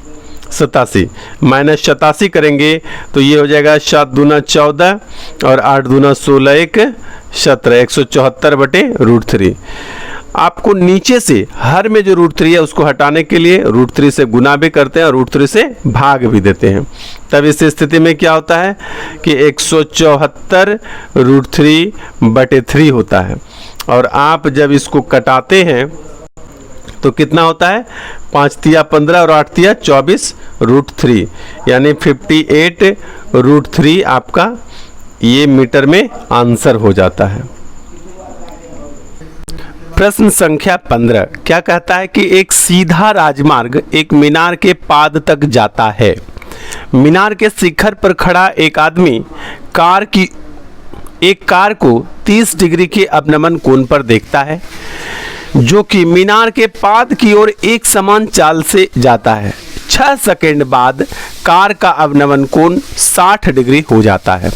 87 माइनस 87 करेंगे तो ये हो जाएगा 7 दूना 14 और 8 दूना 16 1 17 174/√3। आपको नीचे से हर में जो √3 है उसको हटाने के लिए √3 से गुना भी करते हैं और √3 से भाग भी देते हैं। तब इस स्थिति में क्या होता है कि 174√3/3 होता है। और आप जब इसको कटाते हैं तो कितना होता है 5 तिया 15 और 8 तिया 24/3 यानी 58/3 आपका ये मीटर में आंसर हो जाता है। प्रश्न संख्या 15 क्या कहता है कि एक सीधा राजमार्ग एक मीनार के पाद तक जाता है। मीनार के शिखर पर खड़ा एक आदमी कार को 30 डिग्री के अवनमन कोण पर देखता है, जो कि मीनार के पाद की ओर एक समान चाल से जाता है। 6 सेकंड बाद कार का अवनमन कोण 60 डिग्री हो जाता है।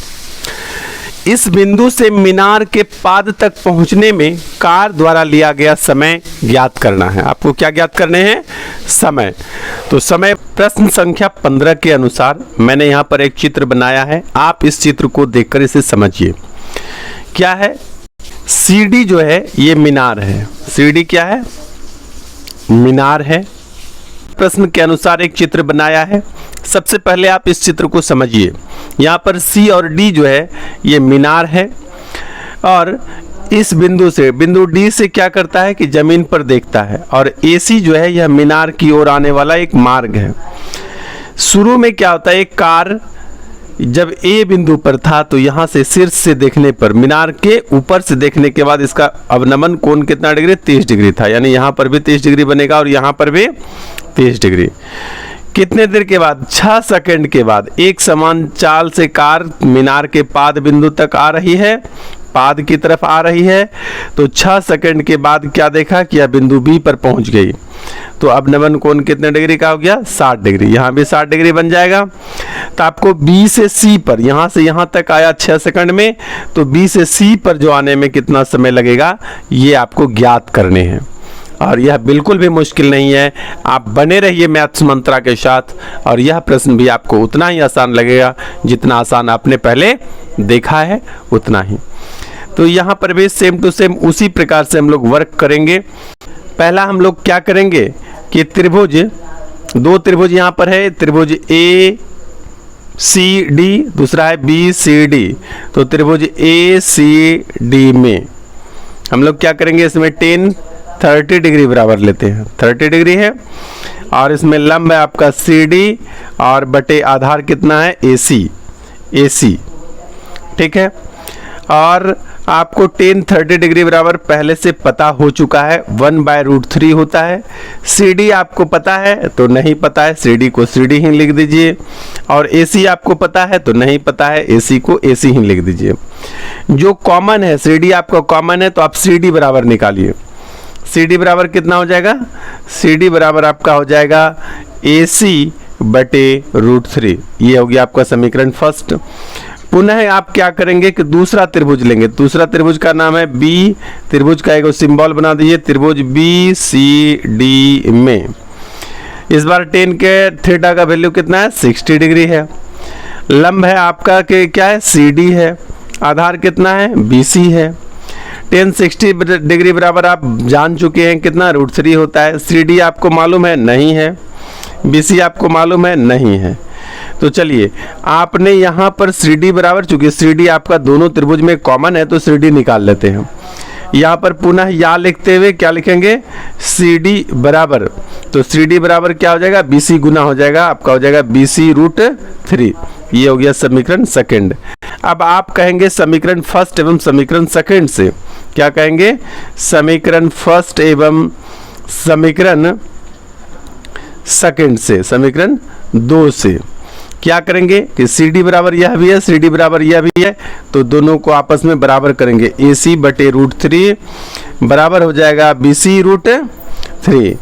इस बिंदु से मीनार के पाद तक पहुंचने में कार द्वारा लिया गया समय ज्ञात करना है। आपको क्या ज्ञात करने हैं, समय। तो समय प्रश्न संख्या 15 के अनुसार मैंने यहाँ पर एक चित्र बनाया है, आप इस चित्र को देखकर इसे समझिए। क्या है, CD जो है ये मीनार है, CD क्या है, मीनार है। प्रश्न के अनुसार एक चित्र बनाया है। सबसे पहले आप इस चित्र को समझिए। यहाँ पर C और D जो है ये मीनार है और इस बिंदु से बिंदु D से क्या करता है कि जमीन पर देखता है और AC जो है यह मीनार की ओर आने वाला एक मार्ग है। शुरू में क्या होता है, एक कार जब A बिंदु पर था तो यहाँ से शीर्ष से देखने पर मीनार के ऊपर से देखने के बाद इसका अवनमन कोण कितना डिग्री, 30 डिग्री था, यानी यहाँ पर भी 30 डिग्री बनेगा और यहाँ पर भी 30 डिग्री। कितने देर के बाद, 6 सेकंड के बाद एक समान चाल से कार मीनार के पाद बिंदु तक आ रही है, पाद की तरफ आ रही है। तो 6 सेकंड के बाद क्या देखा कि यह बिंदु B पर पहुंच गई। तो अवनमन कोण कितने डिग्री का हो गया, 60 डिग्री। यहाँ भी 60 डिग्री बन जाएगा। तो आपको B से C पर, यहाँ से यहाँ तक आया 6 सेकंड में, तो B से C पर जो आने में कितना समय लगेगा ये आपको ज्ञात करने हैं। और यह बिल्कुल भी मुश्किल नहीं है, आप बने रहिए मैथ्स मंत्रा के साथ और यह प्रश्न भी आपको उतना ही आसान लगेगा जितना आसान आपने पहले देखा है उतना ही। तो यहाँ पर भी सेम टू सेम उसी प्रकार से हम लोग वर्क करेंगे। पहला हम लोग क्या करेंगे कि त्रिभुज, 2 त्रिभुज यहाँ पर है, त्रिभुज ACD, दूसरा है BCD। तो त्रिभुज ACD में हम लोग क्या करेंगे, इसमें 30 डिग्री बराबर लेते हैं, 30 डिग्री है और इसमें लंब है आपका CD और बटे आधार कितना है AC, ठीक है। और आपको 30 डिग्री बराबर पहले से पता हो चुका है, 1/√3 होता है। CD आपको पता है तो नहीं पता है, CD को CD ही लिख दीजिए और AC आपको पता है तो नहीं पता है, AC को AC ही लिख दीजिए। जो कॉमन है, CD आपका कॉमन है तो आप CD बराबर निकालिए। CD बराबर कितना हो जाएगा, CD बराबर आपका हो जाएगा AC/√3। ये हो गया आपका समीकरण फर्स्ट। पुनः आप क्या करेंगे कि दूसरा त्रिभुज लेंगे, दूसरा त्रिभुज का नाम है B, त्रिभुज का एक सिंबल बना दीजिए, त्रिभुज BCD में इस बार 10 के थीटा का वैल्यू कितना है, 60 डिग्री है। लंब है आपका के क्या है, CD है। आधार कितना है, BC है। tan 60 डिग्री बराबर आप जान चुके हैं कितना, √3 होता है। CD आपको मालूम है, नहीं है। BC आपको मालूम है, नहीं है। तो चलिए आपने यहाँ पर CD बराबर, चूंकि CD आपका दोनों त्रिभुज में कॉमन है तो CD निकाल लेते हैं। यहाँ पर पुनः या लिखते हुए क्या लिखेंगे, CD बराबर, तो CD बराबर क्या हो जाएगा, BC गुना हो जाएगा, आपका हो जाएगा BC √3। ये हो गया समीकरण सेकंड। अब आप कहेंगे समीकरण फर्स्ट एवं समीकरण सेकंड से, क्या कहेंगे, समीकरण फर्स्ट एवं समीकरण सेकंड से, समीकरण 2 से क्या करेंगे कि CD बराबर यह भी है, CD बराबर यह भी है, तो दोनों को आपस में बराबर करेंगे। AC बटे √3 बराबर हो जाएगा BC √3।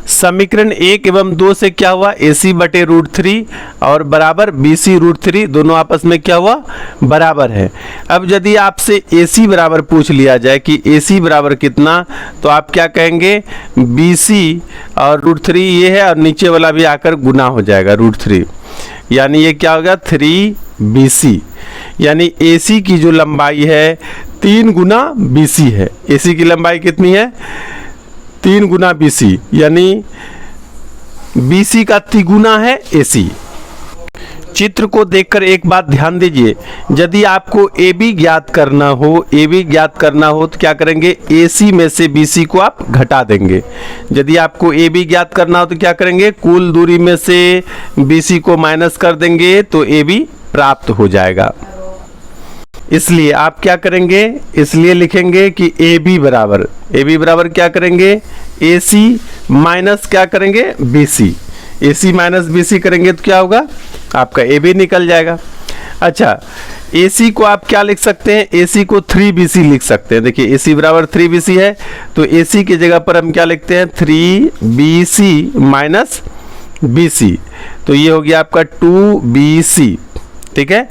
समीकरण 1 एवं 2 से क्या हुआ, AC बटे √3 और बराबर BC √3, दोनों आपस में क्या हुआ, बराबर है। अब यदि आपसे AC बराबर पूछ लिया जाए कि AC बराबर कितना, तो आप क्या कहेंगे, BC और √3 ये है और नीचे वाला भी आकर गुना हो जाएगा √3, यानी ये क्या होगा 3BC। यानी AC की जो लंबाई है 3 गुना BC है। AC की लंबाई कितनी है, 3 गुना BC, यानी BC का तिगुना है AC। चित्र को देखकर एक बात ध्यान दीजिए, यदि आपको AB ज्ञात करना हो, AB ज्ञात करना हो तो क्या करेंगे, AC में से BC को आप घटा देंगे। यदि आपको AB ज्ञात करना हो तो क्या करेंगे, कुल दूरी में से BC को माइनस कर देंगे तो AB प्राप्त हो जाएगा। इसलिए आप क्या करेंगे, इसलिए लिखेंगे कि AB बराबर क्या करेंगे, AC माइनस क्या करेंगे, BC। AC माइनस BC करेंगे तो क्या होगा, आपका AB निकल जाएगा। अच्छा, AC को आप क्या लिख सकते हैं, AC को 3BC लिख सकते हैं। देखिए AC बराबर 3BC है, तो AC की जगह पर हम क्या लिखते हैं, 3BC माइनस BC, तो ये हो गया आपका 2BC। ठीक है,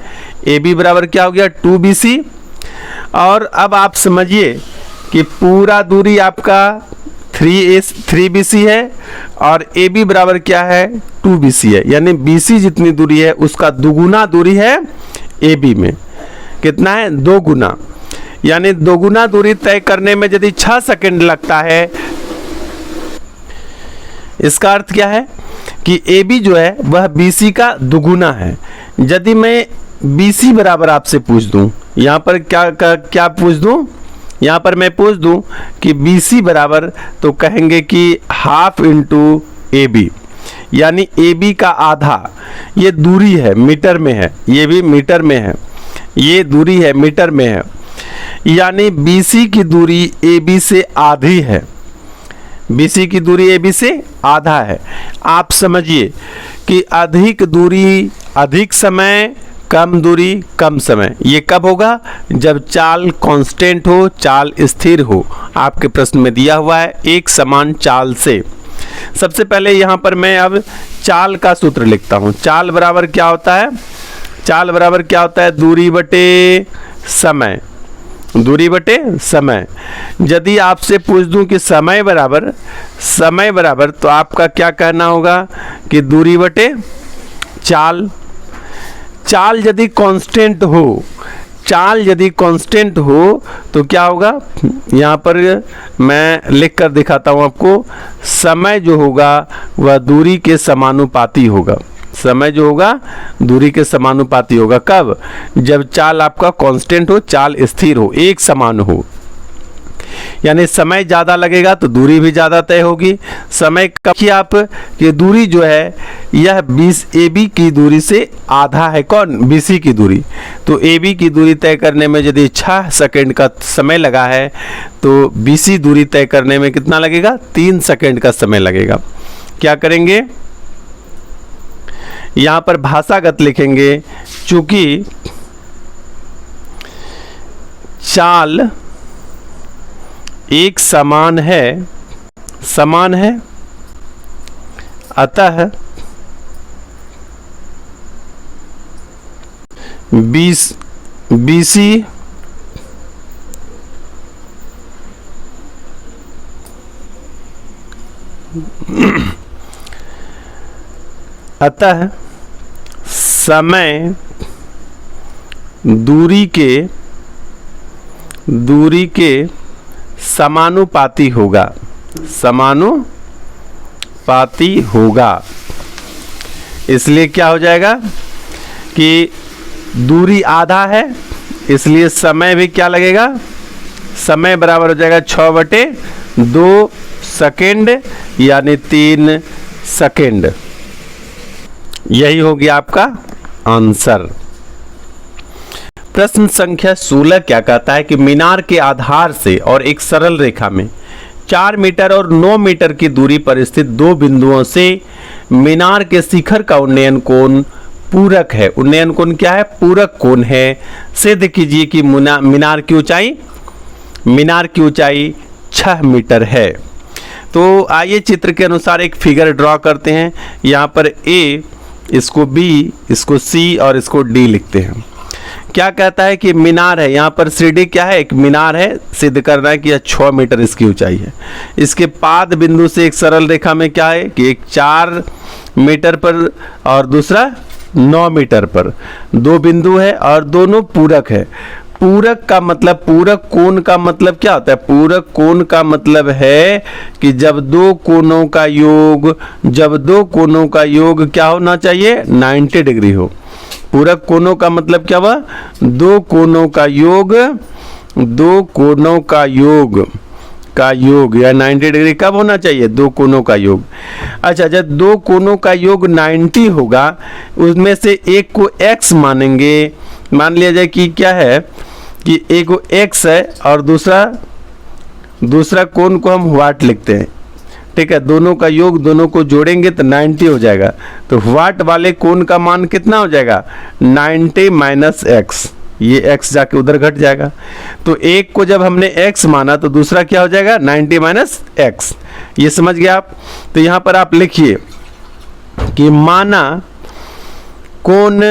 AB बराबर क्या हो गया, 2BC। और अब आप समझिए कि पूरा दूरी आपका 3BC है और AB बराबर क्या है, 2BC है, यानी BC जितनी दूरी है उसका दुगुना दूरी है AB में। कितना है, 2 गुना, यानी 2 गुना दूरी तय करने में यदि 6 सेकंड लगता है, इसका अर्थ क्या है कि AB जो है वह BC का दुगुना है। यदि मैं BC बराबर आपसे पूछ दूं, यहाँ पर क्या पूछ दूं, यहाँ पर मैं पूछ दूं कि BC बराबर, तो कहेंगे कि हाफ इंटू AB, यानी AB का आधा। ये दूरी है, मीटर में है, ये भी मीटर में है, ये दूरी है मीटर में है, यानी BC की दूरी AB से आधी है। BC की दूरी AB से आधा है। आप समझिए कि अधिक दूरी अधिक समय, कम दूरी कम समय, ये कब होगा, जब चाल कांस्टेंट हो, चाल स्थिर हो। आपके प्रश्न में दिया हुआ है एक समान चाल से। सबसे पहले यहाँ पर मैं अब चाल का सूत्र लिखता हूँ। चाल बराबर क्या होता है, चाल बराबर क्या होता है, दूरी बटे समय, दूरी बटे समय। यदि आपसे पूछ दूं कि समय बराबर, तो आपका क्या कहना होगा कि दूरी बटे चाल। चाल यदि कांस्टेंट हो, चाल यदि कांस्टेंट हो तो क्या होगा, यहाँ पर मैं लिख कर दिखाता हूँ आपको। समय जो होगा वह दूरी के समानुपाती होगा। समय जो होगा दूरी के समानुपाती होगा। कब, जब चाल आपका कांस्टेंट हो, चाल स्थिर हो, एक समान हो। यानी समय ज़्यादा लगेगा तो दूरी भी ज़्यादा तय होगी। समय कम की आप ये दूरी जो है यह AB की दूरी से आधा है। कौन, BC की दूरी। तो AB की दूरी तय करने में यदि 6 सेकंड का समय लगा है तो BC दूरी तय करने में कितना लगेगा, 3 सेकंड का समय लगेगा। क्या करेंगे, यहाँ पर भाषागत लिखेंगे, चूंकि चाल एक समान है, अतः BC समय दूरी के समानुपाती होगा, समानुपाती होगा। इसलिए क्या हो जाएगा कि दूरी आधा है, इसलिए समय भी क्या लगेगा, समय बराबर हो जाएगा 6/2 सेकेंड यानी 3 सेकेंड। यही हो गया आपका आंसर। प्रश्न संख्या 16 क्या कहता है कि मीनार के आधार से और एक सरल रेखा में 4 मीटर और 9 मीटर की दूरी पर स्थित दो बिंदुओं से मीनार के शिखर का उन्नयन कोण पूरक है। उन्नयन कोण क्या है, पूरक कोण है। सिद्ध कीजिए कि मीनार की ऊंचाई 6 मीटर है। तो आइए चित्र के अनुसार एक फिगर ड्रॉ करते हैं। यहाँ पर A, इसको B, इसको C और इसको D लिखते हैं। क्या कहता है कि मीनार है, यहाँ पर CD क्या है, एक मीनार है। सिद्ध करना है कि यह 6 मीटर इसकी ऊंचाई है। इसके पाद बिंदु से एक सरल रेखा में क्या है कि एक 4 मीटर पर और दूसरा 9 मीटर पर दो बिंदु है और दोनों पूरक है। पूरक का मतलब, पूरक कोण का मतलब क्या होता है, पूरक कोण का मतलब है कि जब दो कोणों का योग क्या होना चाहिए, 90 डिग्री हो। पूरक कोणों का मतलब क्या हुआ, दो कोणों का योग या 90 डिग्री कब होना चाहिए, दो कोणों का योग। अच्छा, जब दो कोणों का योग 90 होगा, उसमें से एक को x मानेंगे। मान लिया जाए कि क्या है कि एक को x है और दूसरा कोण को हम वाट लिखते हैं, ठीक है। दोनों का योग, दोनों को जोड़ेंगे तो 90 हो जाएगा। तो वाट वाले कोण का मान कितना हो जाएगा, 90 माइनस x। ये x जाके उधर घट जाएगा। तो एक को जब हमने x माना तो दूसरा क्या हो जाएगा, 90 माइनस x। ये समझ गए आप। तो यहाँ पर आप लिखिए कि माना कोण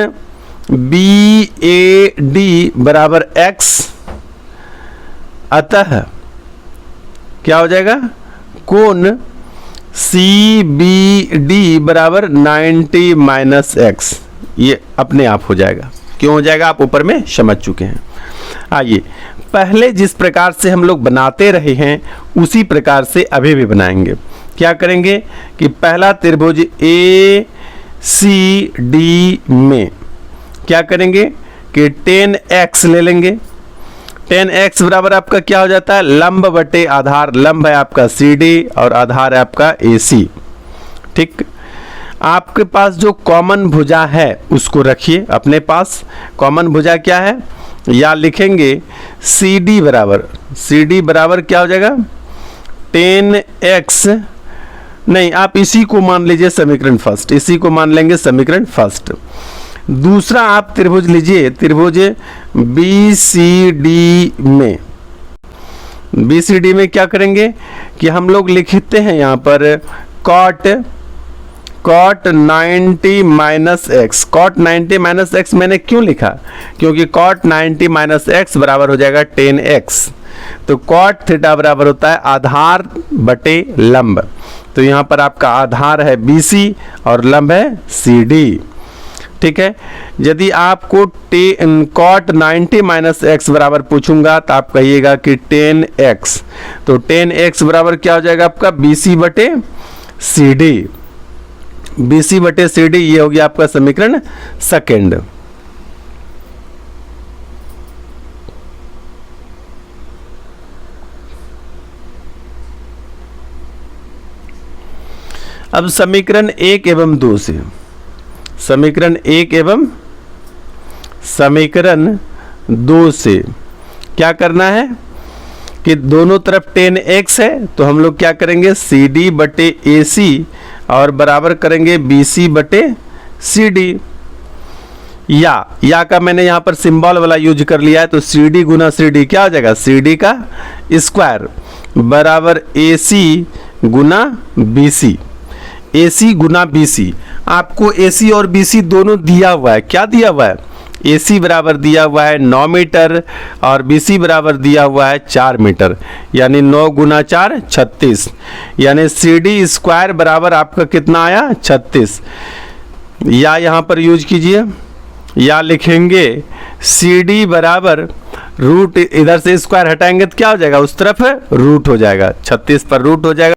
BAD बराबर x, अतः क्या हो जाएगा, कोण CBD बराबर 90 माइनस x। ये अपने आप हो जाएगा। क्यों हो जाएगा, आप ऊपर में समझ चुके हैं। आइए, पहले जिस प्रकार से हम लोग बनाते रहे हैं उसी प्रकार से अभी भी बनाएंगे। क्या करेंगे कि पहला त्रिभुज ACD में क्या करेंगे कि 10x ले लेंगे। 10x बराबर आपका क्या हो जाता है, लंब बटे आधार। लंब है आपका CD और आधार है आपका AC, ठीक। आपके पास जो कॉमन भुजा है उसको रखिए अपने पास। कॉमन भुजा क्या है, या लिखेंगे CD बराबर क्या हो जाएगा, 10x, नहीं आप इसी को मान लीजिए समीकरण फर्स्ट, इसी को मान लेंगे समीकरण फर्स्ट। दूसरा आप त्रिभुज लीजिए, त्रिभुज BCD में क्या करेंगे कि हम लोग लिखते हैं यहाँ पर cot 90 minus x. cot 90 minus x मैंने क्यों लिखा, क्योंकि cot 90 माइनस एक्स बराबर हो जाएगा 10x। तो cot थीटा बराबर होता है आधार बटे लंब। तो यहाँ पर आपका आधार है BC और लंब है CD, ठीक है। यदि आपको cot 90 माइनस एक्स बराबर पूछूंगा तो आप कहिएगा कि 10x। तो 10x बराबर क्या हो जाएगा आपका BC बटे CD। ये हो गया आपका समीकरण सेकेंड। अब समीकरण 1 एवं 2 से, समीकरण 1 एवं समीकरण 2 से क्या करना है कि दोनों तरफ 10x है तो हम लोग क्या करेंगे CD बटे AC और बराबर करेंगे BC बटे CD। या का मैंने यहाँ पर सिंबल वाला यूज कर लिया है। तो CD गुना CD क्या हो जाएगा, CD का स्क्वायर बराबर AC गुना BC। AC गुना BC, आपको AC और BC दोनों दिया हुआ है। क्या दिया हुआ है, AC बराबर दिया हुआ है 9 मीटर और BC बराबर दिया हुआ है 4 मीटर, यानी 9 गुना 4 36, यानी CD स्क्वायर बराबर आपका कितना आया 36। या यहाँ पर यूज कीजिए, या लिखेंगे CD बराबर रूट, इधर से स्क्वायर हटाएंगे तो क्या हो जाएगा, उस तरफ रूट हो जाएगा, 36 पर रूट हो जाएगा।